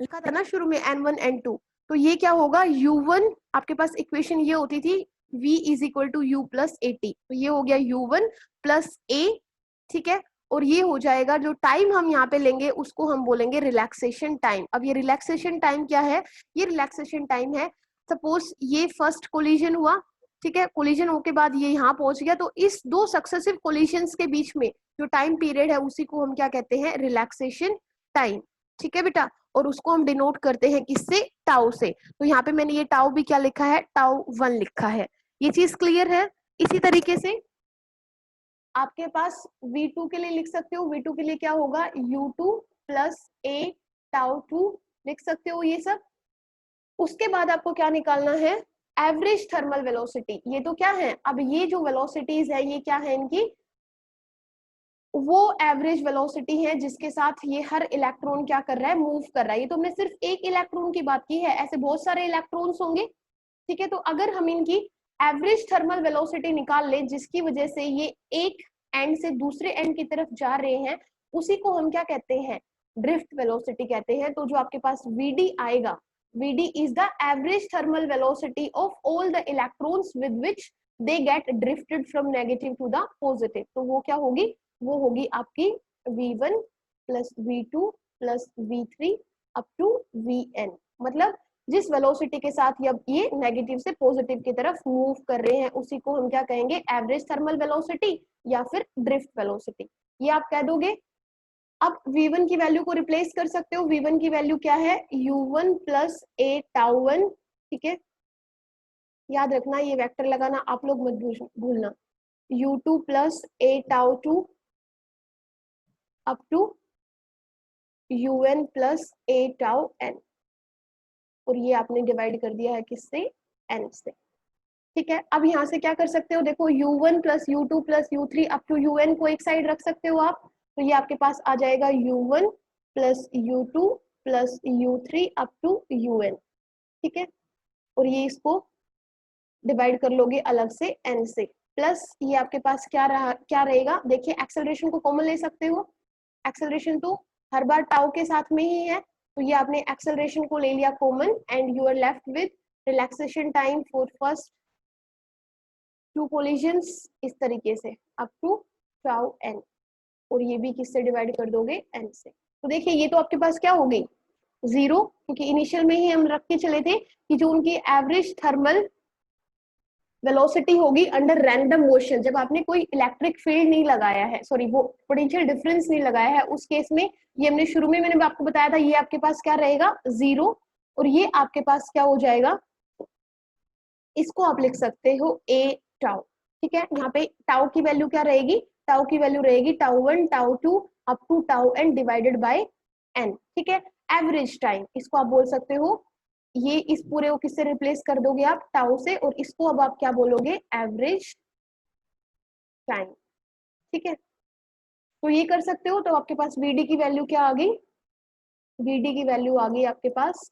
लिखा था ना शुरू में, n1 n2। तो ये क्या होगा, u1, आपके पास इक्वेशन ये होती थी v is equal to u plus a t. तो ये हो गया u1 प्लस a। ठीक है, और ये हो जाएगा, जो टाइम हम यहाँ पे लेंगे उसको हम बोलेंगे रिलैक्सेशन टाइम। अब ये रिलैक्सेशन टाइम क्या है, ये रिलैक्सेशन टाइम है, सपोज ये फर्स्ट कोलिजन हुआ। ठीक है, कोलिजन होके बाद ये यहाँ पहुंच गया, तो इस दो सक्सेसिव कोलिजन्स के बीच में जो टाइम पीरियड है उसी को हम क्या कहते हैं, रिलैक्सेशन टाइम। ठीक है बेटा, और उसको हम डिनोट करते हैं किससे, टाउ से। तो यहाँ पे मैंने ये टाउ भी क्या लिखा है, टाउ 1 लिखा है। ये चीज क्लियर है? इसी तरीके से आपके पास v2 के लिए लिख सकते हो, v2 के लिए क्या होगा, u2 प्लस ए टाउ 2 लिख सकते हो ये सब। उसके बाद आपको क्या निकालना है, एवरेज थर्मल वेलोसिटी। ये तो क्या है, अब ये जो वेलोसिटीज है ये क्या है इनकी, वो एवरेज वेलोसिटी है जिसके साथ ये हर इलेक्ट्रॉन क्या कर रहा है, मूव कर रहा है। ये तो हमने सिर्फ एक इलेक्ट्रॉन की बात की है, ऐसे बहुत सारे इलेक्ट्रॉन्स होंगे। ठीक है, तो अगर हम इनकी एवरेज थर्मल वेलोसिटी निकाल लें जिसकी वजह से ये एक एंड से दूसरे एंड की तरफ जा रहे हैं, उसी को हम क्या कहते हैं, ड्रिफ्ट वेलोसिटी कहते हैं। तो जो आपके पास vd आएगा, vd is the average thermal velocity of all the electrons with which they get drifted from negative to the positive. तो वो क्या होगी, वो होगी आपकी v1 plus v2 plus v3 up to vn। मतलब जिस वेलोसिटी के साथ अब ये नेगेटिव से पॉजिटिव की तरफ मूव कर रहे हैं उसी को हम क्या कहेंगे, एवरेज थर्मल वेलोसिटी या फिर ड्रिफ्ट वेलोसिटी। ये आप कह दोगे। अब v1 की वैल्यू को रिप्लेस कर सकते हो। v1 की वैल्यू क्या है, u1 प्लस ए टाउ 1। ठीक है, याद रखना ये वेक्टर लगाना आप लोग मत भूलना, u2 plus a tau 2 up to un plus a tau n, और ये आपने डिवाइड कर दिया है किससे, n से। ठीक है, अब यहाँ से क्या कर सकते हो, देखो u1 plus u2 plus u3 up to un को एक साइड रख सकते हो आप। तो ये आपके पास आ जाएगा u1 plus u2 plus u3 up to un। ठीक है, और ये इसको डिवाइड कर लोगे अलग से n से, प्लस ये आपके पास क्या रहा, क्या रहेगा, देखिए एक्सेलरेशन को कॉमन ले सकते हो। एक्सेलरेशन तो हर बार टाउ के साथ में ही है, तो ये आपने एक्सेलरेशन को ले लिया common, and you are left with relaxation time for first two collisions इस तरीके से अप टू टाउ n, और ये भी किससे डिवाइड कर दोगे, n से। तो देखिए ये तो आपके पास क्या हो गई, 0, क्योंकि इनिशियल में ही हम रख के चले थे कि जो उनकी एवरेज थर्मल वेलोसिटी होगी अंडर रैंडम मोशन, जब आपने कोई इलेक्ट्रिक फील्ड नहीं लगाया है, सॉरी वो पोटेंशियल डिफरेंस नहीं लगाया है, उस केस में ये हमने शुरू में मैंने आपको बताया था, ये आपके पास क्या रहेगा, 0, और ये आपके पास क्या हो जाएगा, इसको आप लिख सकते हो ए टाउ। ठीक है, यहाँ पे टाउ की वैल्यू क्या रहेगी, टाउ की वैल्यू रहेगी tau 1 tau 2 up to tau n divided by n। ठीक है, एवरेज टाइम इसको आप बोल सकते हो, ये इस पूरे को किससे रिप्लेस कर दोगे आप, टाउ से, और इसको अब आप क्या बोलोगे, एवरेज टाइम। ठीक है, तो ये कर सकते हो। तो आपके पास vd की वैल्यू क्या आ गई, vd की वैल्यू आ गई आपके पास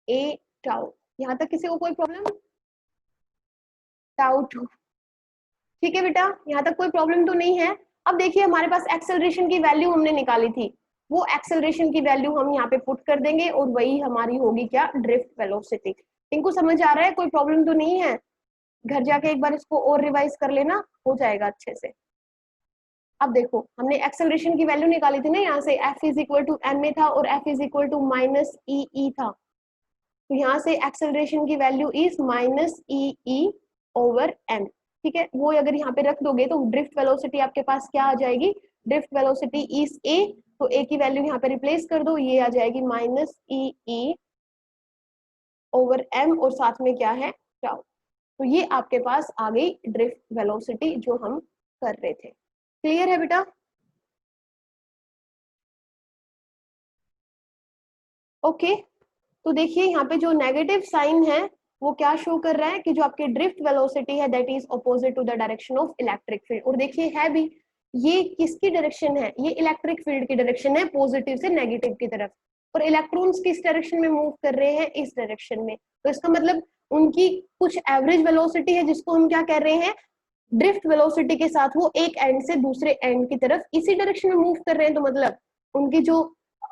a टाउ। यहाँ तक किसी को कोई प्रॉब्लम, टाउ 2। ठीक है बेटा, यहाँ तक कोई प्रॉब्लम तो नहीं है। अब देखिए हमारे पास एक्सेलरेशन की वैल्यू हमने निकाली थी, वो एक्सेलरेशन की वैल्यू हम यहाँ पे पुट कर देंगे और वही हमारी होगी क्या, ड्रिफ्ट वेलोसिटी। इनको समझ आ रहा है, कोई प्रॉब्लम तो नहीं है, घर जाके एक बार इसको और रिवाइज कर लेना, हो जाएगा अच्छे से। अब देखो हमने एक्सेलरेशन की वैल्यू निकाली थी ना, यहाँ से F is equal to m में था और F is equal to minus E था, तो यहाँ से एक्सेलरेशन की value is minus E over m। ठीक है, वो अगर यहाँ पे रख दोगे तो ड्रिफ्ट वेलोसिटी आपके पास क्या आ जाएगी, ड्रिफ्ट वेलोसिटी इज a, तो a की वैल्यू यहाँ पे रिप्लेस कर दो, ये आ जाएगी माइनस ई ओवर m और साथ में क्या है, टाउ। तो ये आपके पास आ गई ड्रिफ्ट वेलोसिटी जो हम कर रहे थे। क्लियर है बेटा? ओके, तो देखिए यहाँ पे जो नेगेटिव साइन है वो क्या शो कर रहा है कि जो आपकी ड्रिफ्ट वेलोसिटी है that is opposite to the direction of electric field. और देखिए है भी, ये किसकी डायरेक्शन है, ये इलेक्ट्रिक फील्ड की डायरेक्शन है, पॉजिटिव से नेगेटिव की तरफ, और इलेक्ट्रॉन्स किस डायरेक्शन में मूव कर रहे हैं, इस डायरेक्शन में। तो इसका मतलब उनकी कुछ एवरेज वेलोसिटी है जिसको हम क्या कर रहे हैं, ड्रिफ्ट वेलोसिटी के साथ वो एक एंड से दूसरे एंड की तरफ इसी डायरेक्शन में मूव कर रहे हैं, तो मतलब उनकी जो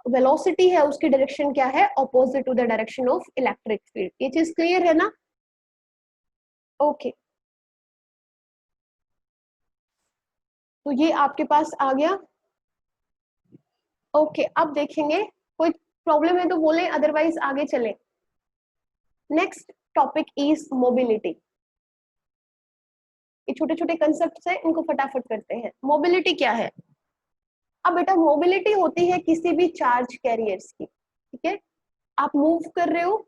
वेलोसिटी है उसकी डायरेक्शन क्या है, opposite to the direction of electric field. ये चीज क्लियर है ना? ओके, तो ये आपके पास आ गया। ओके, अब देखेंगे, कोई प्रॉब्लम है तो बोले, अदरवाइज आगे चले। Next topic is mobility. ये छोटे छोटे कंसेप्ट है, इनको फटाफट करते हैं। मोबिलिटी क्या है? अब बेटा मोबिलिटी होती है किसी भी चार्ज कैरियर्स की। ठीक है, आप मूव कर रहे हो,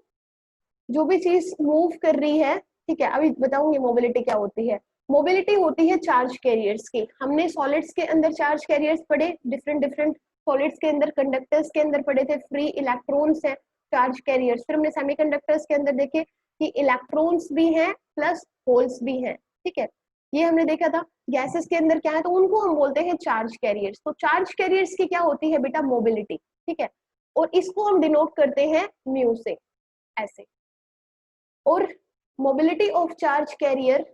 जो भी चीज मूव कर रही है, ठीक है, अभी बताऊंगी मोबिलिटी क्या होती है। मोबिलिटी होती है चार्ज कैरियर्स की। हमने सॉलिड्स के अंदर चार्ज कैरियर्स पढ़े, डिफरेंट डिफरेंट सॉलिड्स के अंदर, कंडक्टर्स के अंदर पढ़े थे, फ्री इलेक्ट्रॉन्स है चार्ज कैरियर्स। फिर हमने सेमीकंडक्टर्स के अंदर देखे कि इलेक्ट्रॉन्स भी हैं प्लस होल्स भी हैं। ठीक है, ये हमने देखा था। गैसेस के अंदर क्या है, तो उनको हम बोलते हैं चार्ज कैरियर्स। तो चार्ज कैरियर्स की क्या होती है बेटा, मोबिलिटी। ठीक है, और इसको हम डिनोट करते हैं म्यू से, ऐसे। और मोबिलिटी ऑफ चार्ज कैरियर,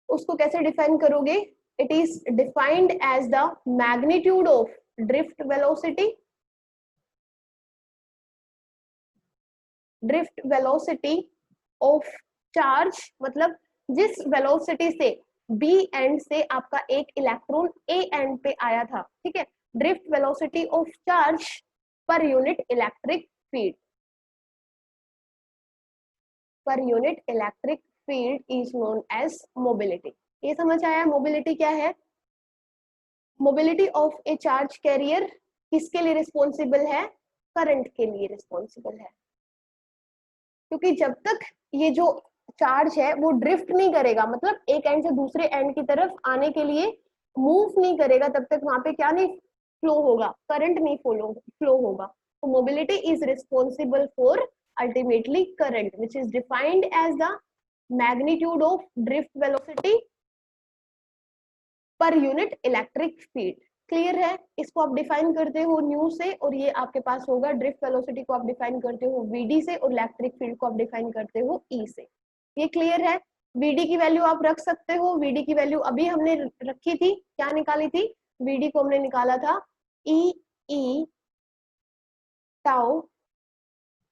उसको कैसे डिफाइन करोगे, it is defined as the magnitude of drift velocity, drift velocity of charge, मतलब जिस वेलोसिटी से बी एंड से आपका एक इलेक्ट्रॉन ए एंड पे आया था। ठीक है, drift velocity of charge per unit electric field, per unit electric field is known as mobility. ये समझ आया मोबिलिटी क्या है? Mobility of a charge carrier किसके लिए रिस्पॉन्सिबल है, करंट के लिए रिस्पॉन्सिबल है। क्योंकि जब तक ये जो चार्ज है वो ड्रिफ्ट नहीं करेगा, मतलब एक एंड से दूसरे एंड की तरफ आने के लिए मूव नहीं करेगा, तब तक वहां पे क्या नहीं फ्लो होगा, करंट नहीं फ्लो होगा। तो mobility is responsible for ultimately current which is defined as the magnitude of drift velocity per unit electric field. Clear है? इसको आप डिफाइन करते हो न्यू से, और ये आपके पास होगा ड्रिफ्ट वेलोसिटी को आप डिफाइन करते हो वीडी से, और इलेक्ट्रिक फील्ड को आप डिफाइन करते हो ई से। ये क्लियर है? वीडी की वैल्यू आप रख सकते हो, वीडी की वैल्यू अभी हमने रखी थी, क्या निकाली थी, वीडी को हमने निकाला था ई टाउ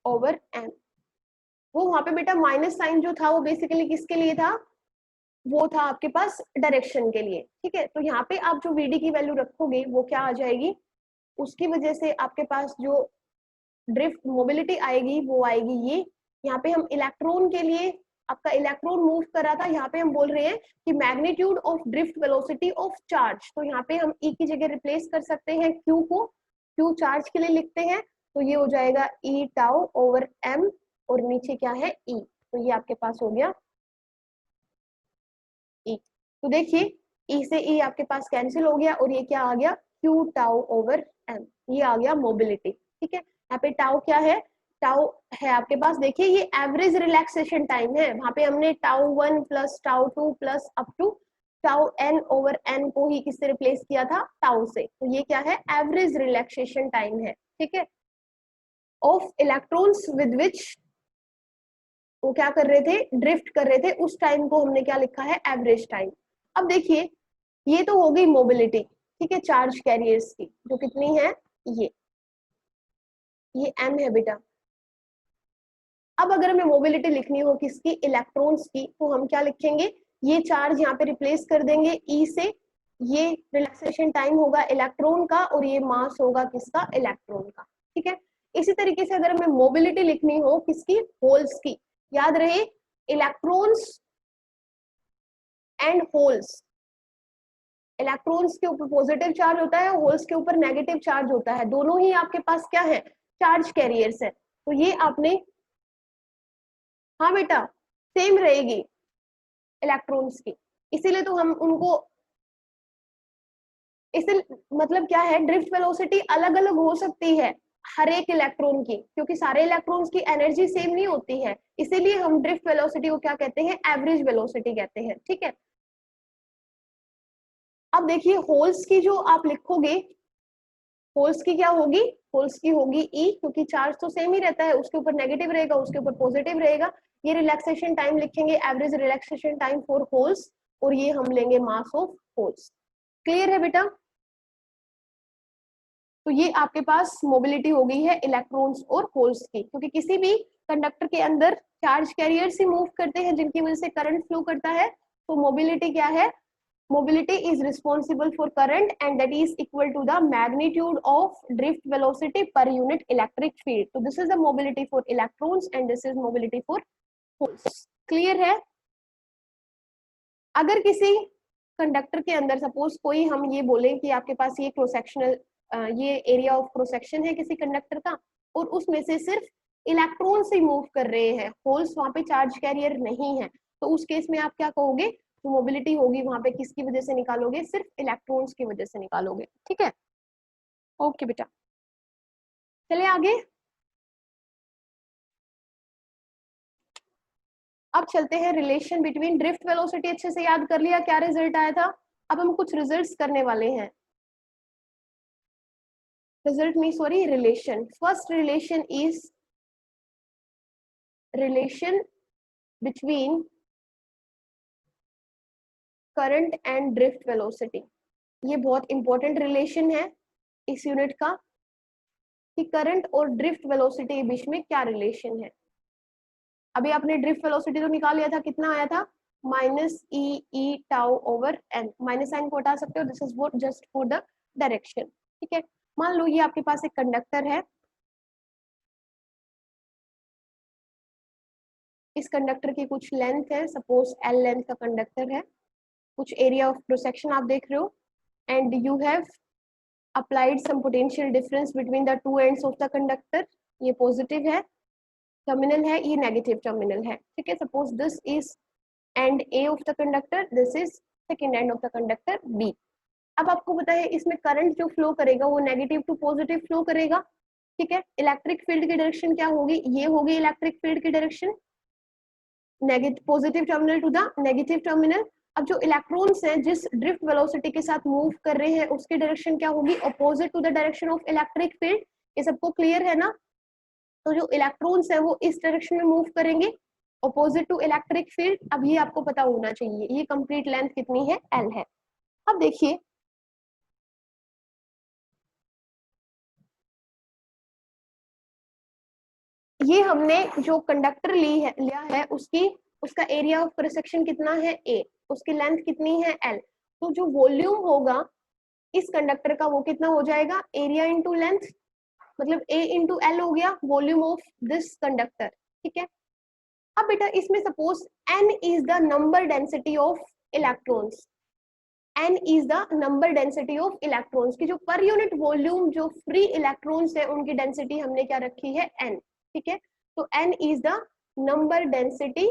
ओवर एम। वो वहां पे बेटा माइनस साइन जो था वो बेसिकली किसके लिए था, वो था आपके पास डायरेक्शन के लिए। ठीक है, तो यहाँ पे आप जो वीडी की वैल्यू रखोगे वो क्या आ जाएगी, उसकी वजह से आपके पास जो ड्रिफ्ट मोबिलिटी आएगी वो आएगी ये। यहाँ पे हम इलेक्ट्रॉन के लिए, आपका इलेक्ट्रॉन मूव कर रहा था, यहाँ पे हम बोल रहे हैं कि magnitude of drift velocity of charge, तो यहाँ पे हम ई की जगह रिप्लेस कर सकते हैं क्यू को, क्यू चार्ज के लिए लिखते हैं, तो ये हो जाएगा ई टाउ ओवर एम, और नीचे क्या है ई, तो ये आपके पास हो गया ई। तो देखिए ई से ई आपके पास कैंसिल हो गया और ये क्या आ गया, क्यू टाउ ओवर एम, ये आ गया मोबिलिटी। ठीक है, यहाँ पे टाउ क्या है, टाउ है आपके पास, देखिए ये एवरेज रिलैक्सेशन टाइम है, वहां पे हमने tau 1 plus tau 2 plus up to tau N over N को ही किससे रिप्लेस किया था, टाउ से। तो ये क्या है, एवरेज रिलैक्सेशन टाइम है। ठीक है, ऑफ इलेक्ट्रॉन्स विद विच वो क्या कर रहे थे, ड्रिफ्ट कर रहे थे, उस टाइम को हमने क्या लिखा है, एवरेज टाइम। अब देखिए ये तो हो गई मोबिलिटी, ठीक है, चार्ज कैरियर्स की, जो कितनी है, ये m है बेटा। अब अगर हमें मोबिलिटी लिखनी हो किसकी, इलेक्ट्रॉन्स की, तो हम क्या लिखेंगे, ये चार्ज यहाँ पे रिप्लेस कर देंगे ई से, ये रिलैक्सेशन टाइम होगा इलेक्ट्रॉन का और ये मास होगा किसका, इलेक्ट्रॉन का। ठीक है, इसी तरीके से अगर हमें मोबिलिटी लिखनी हो किसकी, होल्स की, याद रहे इलेक्ट्रॉन्स एंड होल्स, इलेक्ट्रॉन्स के ऊपर पॉजिटिव चार्ज होता है, होल्स के ऊपर नेगेटिव चार्ज होता है, दोनों ही आपके पास क्या है, चार्ज कैरियर्स है। तो ये आपने, हाँ बेटा सेम रहेगी इलेक्ट्रॉन्स की, इसीलिए तो हम उनको, इसे मतलब क्या है, ड्रिफ्ट वेलोसिटी अलग अलग हो सकती है हर एक इलेक्ट्रॉन की, क्योंकि सारे इलेक्ट्रॉन्स की एनर्जी सेम नहीं होती है, इसीलिए हम ड्रिफ्ट वेलोसिटी को क्या कहते हैं, एवरेज वेलोसिटी कहते हैं। ठीक है, अब देखिए होल्स की जो आप लिखोगे, होल्स की क्या होगी, होल्स की होगी ई, क्योंकि चार्ज तो सेम ही रहता है, उसके ऊपर नेगेटिव रहेगा, उसके ऊपर पॉजिटिव रहेगा। ये रिलैक्सेशन टाइम लिखेंगे average relaxation time for holes, और ये हम लेंगे मास ऑफ होल्स। क्लियर है बेटा, तो ये आपके पास मोबिलिटी हो गई है इलेक्ट्रॉन्स और होल्स की, क्योंकि किसी भी कंडक्टर के अंदर चार्ज कैरियर्स ही मूव करते हैं जिनकी वजह से करंट फ्लो करता है। तो मोबिलिटी क्या है, mobility is responsible for current and that is equal to the magnitude of drift velocity per unit electric field. So this is the mobility for electrons and this is mobility for holes. Clear है, अगर किसी conductor के अंदर suppose कोई हम ये बोले कि आपके पास ये क्रॉस सेक्शनल, ये एरिया ऑफ क्रॉस सेक्शन है किसी कंडक्टर का, और उसमें से सिर्फ इलेक्ट्रॉन से मूव कर रहे हैं, होल्स वहां पे चार्ज कैरियर नहीं है, तो उस केस में आप क्या कहोगे, तो मोबिलिटी होगी वहां पे किसकी वजह से निकालोगे, सिर्फ इलेक्ट्रॉन्स की वजह से निकालोगे। ठीक है, ओके बेटा, चलिए आगे। अब चलते हैं रिलेशन बिटवीन ड्रिफ्ट वेलोसिटी, अच्छे से याद कर लिया क्या रिजल्ट आया था, अब हम कुछ रिजल्ट्स करने वाले हैं, result means sorry relation. First relation is relation between current and drift velocity. ये बहुत इंपॉर्टेंट रिलेशन है इस यूनिट का कि करंट और ड्रिफ्ट वेलोसिटी के बीच में क्या रिलेशन है। अभी आपने ड्रिफ्ट वेलोसिटी तो निकाल लिया था, कितना आया था, minus E E tau over N, minus sign को हटा सकते हो, this is what just for the direction. ठीक है, मान लो ये आपके पास एक कंडक्टर है, इस कंडक्टर की कुछ लेंथ है, सपोज एल लेंथ का कंडक्टर है, कुछ एरिया ऑफ क्रॉस सेक्शन आप देख रहे हो, and you have applied some potential difference between the two ends of the conductor, ये पॉजिटिव है टर्मिनल है, ये नेगेटिव टर्मिनल है। ठीक है, suppose this is end A of the conductor, this is second end of the conductor B. अब आपको पता है इसमें करंट जो फ्लो करेगा वो नेगेटिव टू पॉजिटिव फ्लो करेगा। ठीक है, इलेक्ट्रिक फील्ड की डायरेक्शन क्या होगी, ये होगी इलेक्ट्रिक फील्ड की direction, negative positive terminal to the negative terminal. अब जो इलेक्ट्रॉन्स हैं जिस ड्रिफ्ट वेलोसिटी के साथ मूव कर रहे हैं उसकी डायरेक्शन क्या होगी, opposite to the direction of electric field. ये सबको क्लियर है ना, तो जो इलेक्ट्रॉन्स है वो इस डायरेक्शन में मूव करेंगे अपोजिट टू इलेक्ट्रिक फील्ड। अब ये आपको पता होना चाहिए, ये कंप्लीट लेंथ कितनी है, एल है। अब देखिए ये हमने जो कंडक्टर लिया है उसका एरिया ऑफ क्रॉस सेक्शन कितना है, ए, उसकी लेंथ कितनी है, एल। तो जो वॉल्यूम होगा इस कंडक्टर का वो कितना हो जाएगा, एरिया इंटू लेंथ, मतलब ए इंटू एल हो गया वॉल्यूम ऑफ दिस कंडक्टर। ठीक है, अब बेटा इसमें suppose n is the number density of electrons, n is the number density of electrons की जो पर यूनिट वॉल्यूम जो फ्री इलेक्ट्रॉन्स है उनकी डेंसिटी हमने क्या रखी है, n। ठीक है, तो n is the number density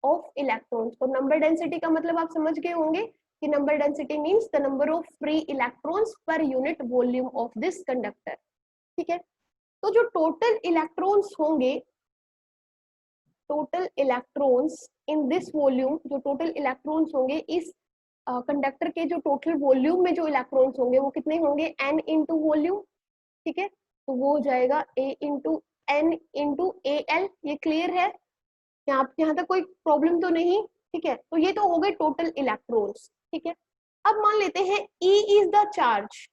of electrons. तो नंबर डेंसिटी का मतलब आप समझ गए होंगे कि number density means the number of free electrons per unit volume of this conductor. ठीक है, तो जो टोटल इलेक्ट्रॉन्स होंगे, total electrons in this volume, जो टोटल इलेक्ट्रॉन्स होंगे इस कंडक्टर के जो टोटल वॉल्यूम में जो इलेक्ट्रॉन्स होंगे वो कितने होंगे, n इंटू वॉल्यूम। ठीक है, तो वो हो जाएगा a into n into A L. ये क्लियर है? यहाँ तक कोई प्रॉब्लम तो नहीं? ठीक है, तो ये तो हो गए टोटल इलेक्ट्रॉन्स। ठीक है, अब मान लेते हैं E is the charge.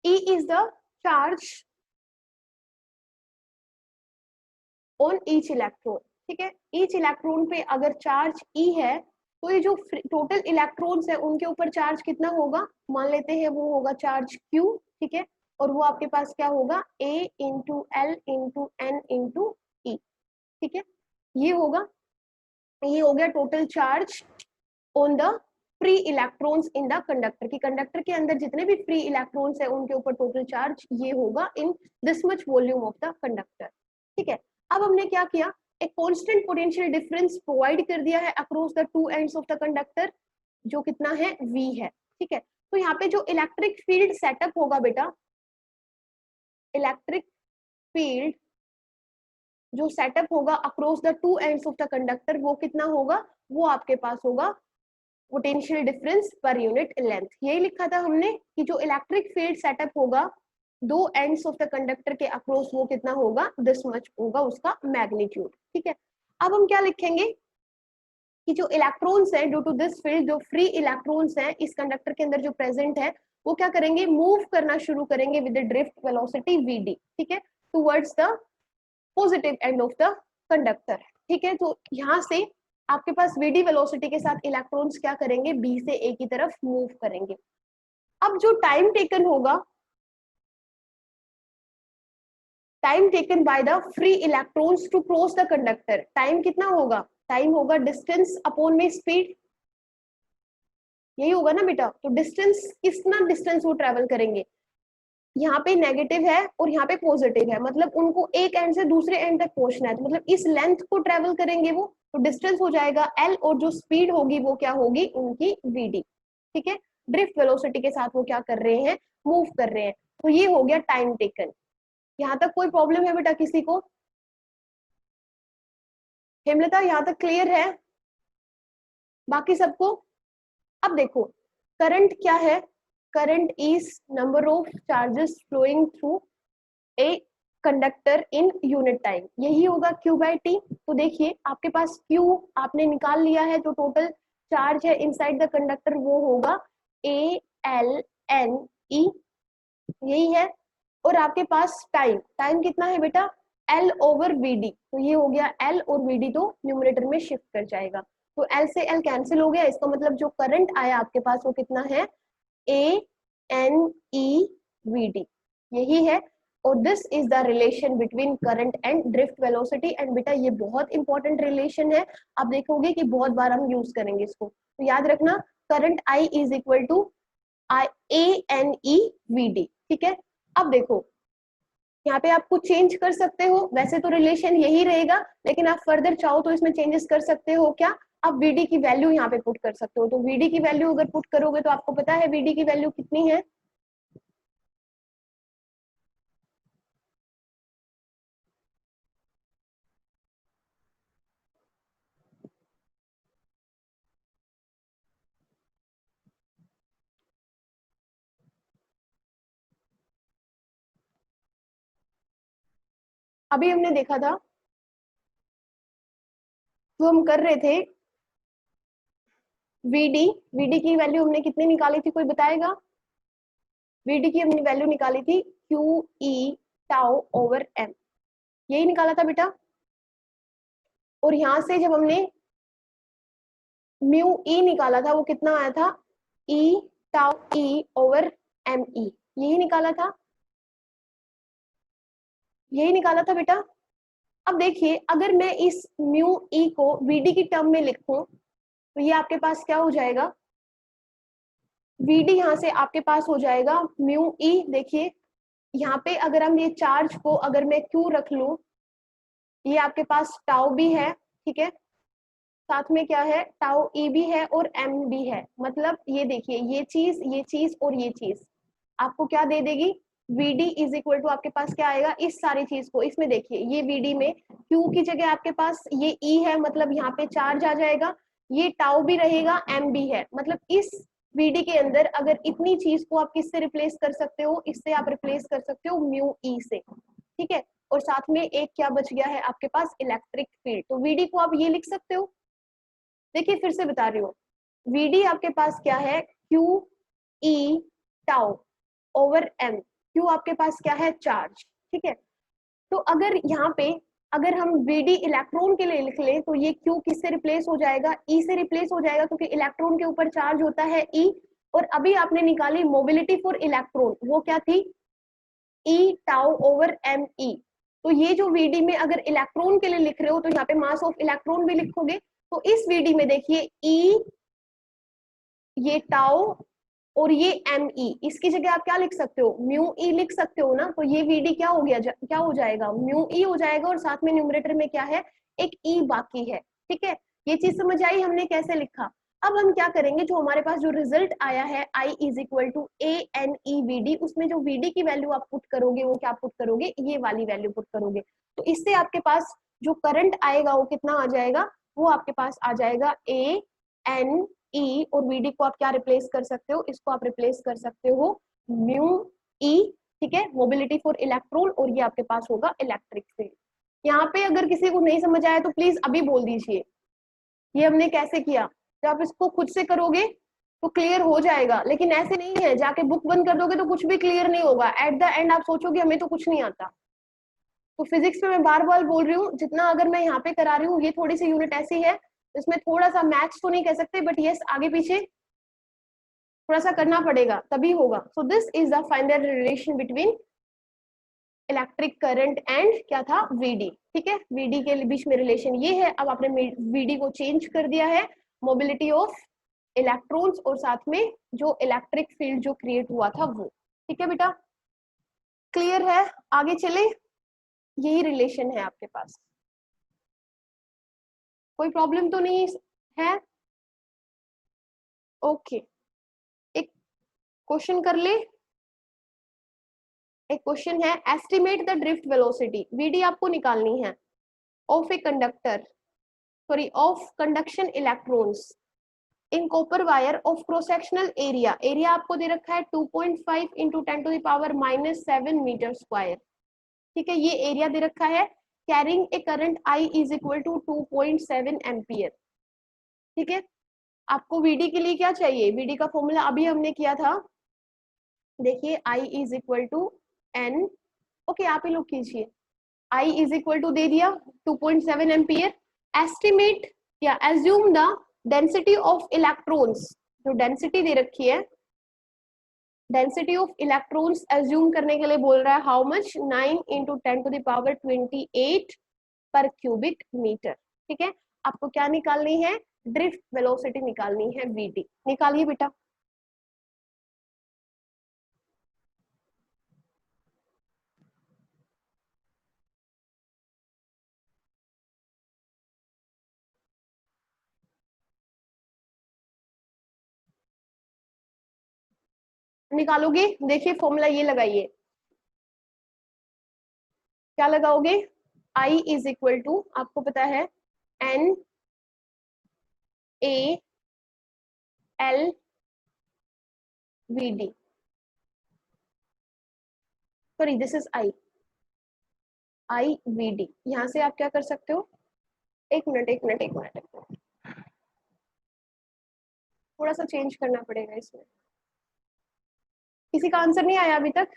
E is the charge on each electron। ठीक है, ईच इलेक्ट्रॉन पे अगर चार्ज E है तो ये जो टोटल इलेक्ट्रॉन्स है उनके ऊपर चार्ज कितना होगा, मान लेते हैं वो होगा चार्ज Q। ठीक है, और वो आपके पास क्या होगा, A into L into N into E. ठीक है, ये होगा, ये हो गया total charge on the free electrons in the conductor, की कंडक्टर के अंदर जितने भी फ्री इलेक्ट्रॉन्स है उनके ऊपर टोटल चार्ज ये होगा in this much volume of the conductor. ठीक है, अब हमने क्या किया, एक कांस्टेंट पोटेंशियल डिफरेंस प्रोवाइड कर दिया है across the two ends of the conductor, जो कितना है, V है। ठीक है, तो यहाँ पे जो इलेक्ट्रिक फील्ड सेटअप होगा बेटा, इलेक्ट्रिक फील्ड जो सेटअप होगा across the two ends of the conductor वो कितना होगा, वो आपके पास होगा potential difference per unit length. यही लिखा था हमने कि जो इलेक्ट्रिक फील्ड सेटअप होगा दो एंड्स ऑफ द कंडक्टर के अक्रॉस वो कितना होगा, दिस मच होगा उसका मैग्नीट्यूड। ठीक है, अब हम क्या लिखेंगे कि जो इलेक्ट्रॉन्स है ड्यू टू दिस फील्ड, जो फ्री इलेक्ट्रॉन्स हैं इस कंडक्टर के अंदर जो प्रेजेंट है वो क्या करेंगे, मूव करना शुरू करेंगे with the drift velocity vd। ठीक है, towards the positive end of the conductor. ठीक है, तो यहाँ से आपके पास vd वेलोसिटी के साथ इलेक्ट्रॉन्स क्या करेंगे, b से a की तरफ मूव करेंगे। अब जो टाइम टेकन होगा, time taken by the free electrons to cross the conductor, time कितना होगा, टाइम होगा डिस्टेंस अपॉन में स्पीड, यही होगा ना बेटा। तो डिस्टेंस, कितना डिस्टेंस वो ट्रेवल करेंगे, यहाँ पे नेगेटिव है और यहाँ पे पॉजिटिव है, मतलब उनको एक एंड से दूसरे एंड तक पहुंचना है, तो मतलब इस लेंथ को ट्रेवल करेंगे वो, तो डिस्टेंस हो जाएगा l और जो स्पीड होगी वो क्या होगी उनकी vd। ठीक है, ड्रिफ्ट वेलोसिटी के साथ वो क्या कर रहे हैं, मूव कर रहे हैं। तो ये हो गया टाइम टेकन। यहाँ तक कोई प्रॉब्लम है बेटा किसी को? हेमलता यहाँ तक क्लियर है बाकी सबको? अब देखो करंट क्या है, current is number of charges flowing through a conductor in unit time, यही होगा Q बाई टी। तो देखिए आपके पास Q आपने निकाल लिया है, जो टोटल चार्ज है इनसाइड द कंडक्टर वो होगा A L N E, यही है। और आपके पास टाइम, टाइम कितना है बेटा, L ओवर VD, तो ये हो गया L और VD तो न्यूमरेटर में शिफ्ट कर जाएगा, तो L से L कैंसिल हो गया, इसका मतलब जो करंट आया आपके पास वो कितना है, ANEVD, यही है। और this is the relation between current and drift velocity. And बेटा ये बहुत इंपॉर्टेंट रिलेशन है, आप देखोगे कि बहुत बार हम यूज करेंगे इसको, तो याद रखना current I is equal to ANEVD। ठीक है, अब देखो यहाँ पे आप कुछ चेंज कर सकते हो, वैसे तो रिलेशन यही रहेगा, लेकिन आप फर्दर चाहो तो इसमें चेंजेस कर सकते हो। क्या, आप VD की वैल्यू यहाँ पे पुट कर सकते हो, तो VD की वैल्यू अगर पुट करोगे तो आपको पता है VD की वैल्यू कितनी है, अभी हमने देखा था जो हम कर रहे थे VD, VD की वैल्यू हमने कितनी निकाली थी, कोई बताएगा? VD की हमने वैल्यू निकाली थी QE टाउ ओवर M, यही निकाला था बेटा। और यहाँ से जब हमने म्यू ई निकाला था, वो कितना आया था, E tau E over M E, यही निकाला था, यही निकाला था बेटा। अब देखिए अगर मैं इस म्यू ई को वीडी की टर्म में लिखूं तो ये आपके पास क्या हो जाएगा, वीडी यहाँ से आपके पास हो जाएगा म्यू ई। देखिए यहाँ पे अगर हम ये चार्ज को अगर मैं क्यू रख लूं, ये आपके पास टाउ भी है, ठीक है, साथ में क्या है, टाउ ई भी है और एम भी है। मतलब ये देखिए ये चीज और ये चीज आपको क्या दे देगी, VD इज इक्वल टू आपके पास क्या आएगा, इस सारी चीज को इसमें देखिए ये VD में Q की जगह आपके पास ये E है, मतलब यहाँ पे चार्ज आ जाएगा, ये टाउ भी रहेगा, M भी है, मतलब इस VD के अंदर अगर इतनी चीज को आप किससे रिप्लेस कर सकते हो, इससे आप रिप्लेस कर सकते हो म्यू E से, ठीक है। और साथ में एक क्या बच गया है आपके पास, इलेक्ट्रिक फील्ड, तो VD को आप ये लिख सकते हो। देखिए फिर से बता रही हूँ, VD आपके पास क्या है, Q E tau over M, Q आपके पास क्या है, चार्ज, ठीक है। तो अगर यहाँ पे अगर हम VD इलेक्ट्रॉन के लिए लिख ले तो ये क्यू किससे रिप्लेस हो जाएगा, ई से रिप्लेस हो जाएगा, क्योंकि इलेक्ट्रॉन के ऊपर चार्ज होता है ई। और अभी आपने निकाली मोबिलिटी फॉर इलेक्ट्रॉन, वो क्या थी, ई टाउ ओवर एम ई। तो ये जो VD में अगर इलेक्ट्रॉन के लिए लिख रहे हो तो यहाँ पे मास ऑफ इलेक्ट्रॉन भी लिखोगे, तो इस VD में देखिए ई, ये टाउ और ये एम ई, इसकी जगह आप क्या लिख सकते हो, म्यू ई लिख सकते हो ना। तो ये वीडी क्या हो गया, क्या हो जाएगा, म्यू ई हो जाएगा, और साथ में न्यूमरेटर में क्या है, एक ई बाकी है, ठीक है। ये चीज समझ आई हमने कैसे लिखा। अब हम क्या करेंगे, जो हमारे पास जो रिजल्ट आया है I is equal to A N E V D, उसमें जो वीडी की वैल्यू आप पुट करोगे वो क्या पुट करोगे, ये वाली वैल्यू पुट करोगे। तो इससे आपके पास जो करंट आएगा वो कितना आ जाएगा, वो आपके पास आ जाएगा ए एन ई, और वीडी को आप क्या रिप्लेस कर सकते हो, इसको आप रिप्लेस कर सकते हो म्यू ई, ठीक है, मोबिलिटी फॉर इलेक्ट्रॉन, और ये आपके पास होगा इलेक्ट्रिक फील्ड। यहाँ पे अगर किसी को नहीं समझ आया तो प्लीज अभी बोल दीजिए, ये हमने कैसे किया। जब आप इसको खुद से करोगे तो क्लियर हो जाएगा, लेकिन ऐसे नहीं है जाके बुक बंद कर दोगे तो कुछ भी क्लियर नहीं होगा, एट द एंड आप सोचोगे हमें तो कुछ नहीं आता। तो फिजिक्स में मैं बार बार बोल रही हूँ, जितना अगर मैं यहाँ पे करा रही हूँ, ये थोड़ी सी यूनिट ऐसी है, इसमें थोड़ा सा मैथ्स तो नहीं कह सकते, बट यस आगे पीछे थोड़ा सा करना पड़ेगा तभी होगा। So this is the final relation between electric current and क्या था, VD, ठीक है। VD के बीच में रिलेशन ये है। अब आपने VD को चेंज कर दिया है, मोबिलिटी ऑफ इलेक्ट्रॉन्स और साथ में जो इलेक्ट्रिक फील्ड जो क्रिएट हुआ था वो, ठीक है बेटा, क्लियर है। आगे चले, यही रिलेशन है आपके पास, कोई प्रॉब्लम तो नहीं है, ओके। एक क्वेश्चन कर ले, एक क्वेश्चन है, estimate the drift velocity, VD आपको निकालनी है, of a conductor, sorry of conduction electrons in copper wire of cross sectional area, area आपको दे रखा है 2.5 इंटू 10⁻⁻7 मीटर स्क्वायर, ठीक है, ये एरिया दे रखा है, carrying a current I is equal to 2.7 ampere, ठीक है। आपको VD के लिए क्या चाहिए, VD का फॉर्मूला अभी हमने किया था, देखिए I is equal to N, okay आप ही लोग कीजिए, I इज इक्वल टू दे दिया 2.7 एम्पियर, एस्टिमेट या assume the density of electrons, जो डेंसिटी दे रखी है, डेंसिटी ऑफ इलेक्ट्रॉन्स एज्यूम करने के लिए बोल रहा है, हाउ मच, 9 इंटू 10⁻28 पर क्यूबिक मीटर, ठीक है। आपको क्या निकालनी है, ड्रिफ्ट वेलोसिटी निकालनी है, VD निकालिए बेटा। निकालोगे, देखिए फॉर्मूला ये लगाइए, क्या लगाओगे, I इज इक्वल टू आपको पता है N A L VD, sorry this is I VD, यहां से आप क्या कर सकते हो, एक मिनट एक मिनट एक मिनट, थोड़ा सा चेंज करना पड़ेगा इसमें। किसी का आंसर नहीं आया अभी तक,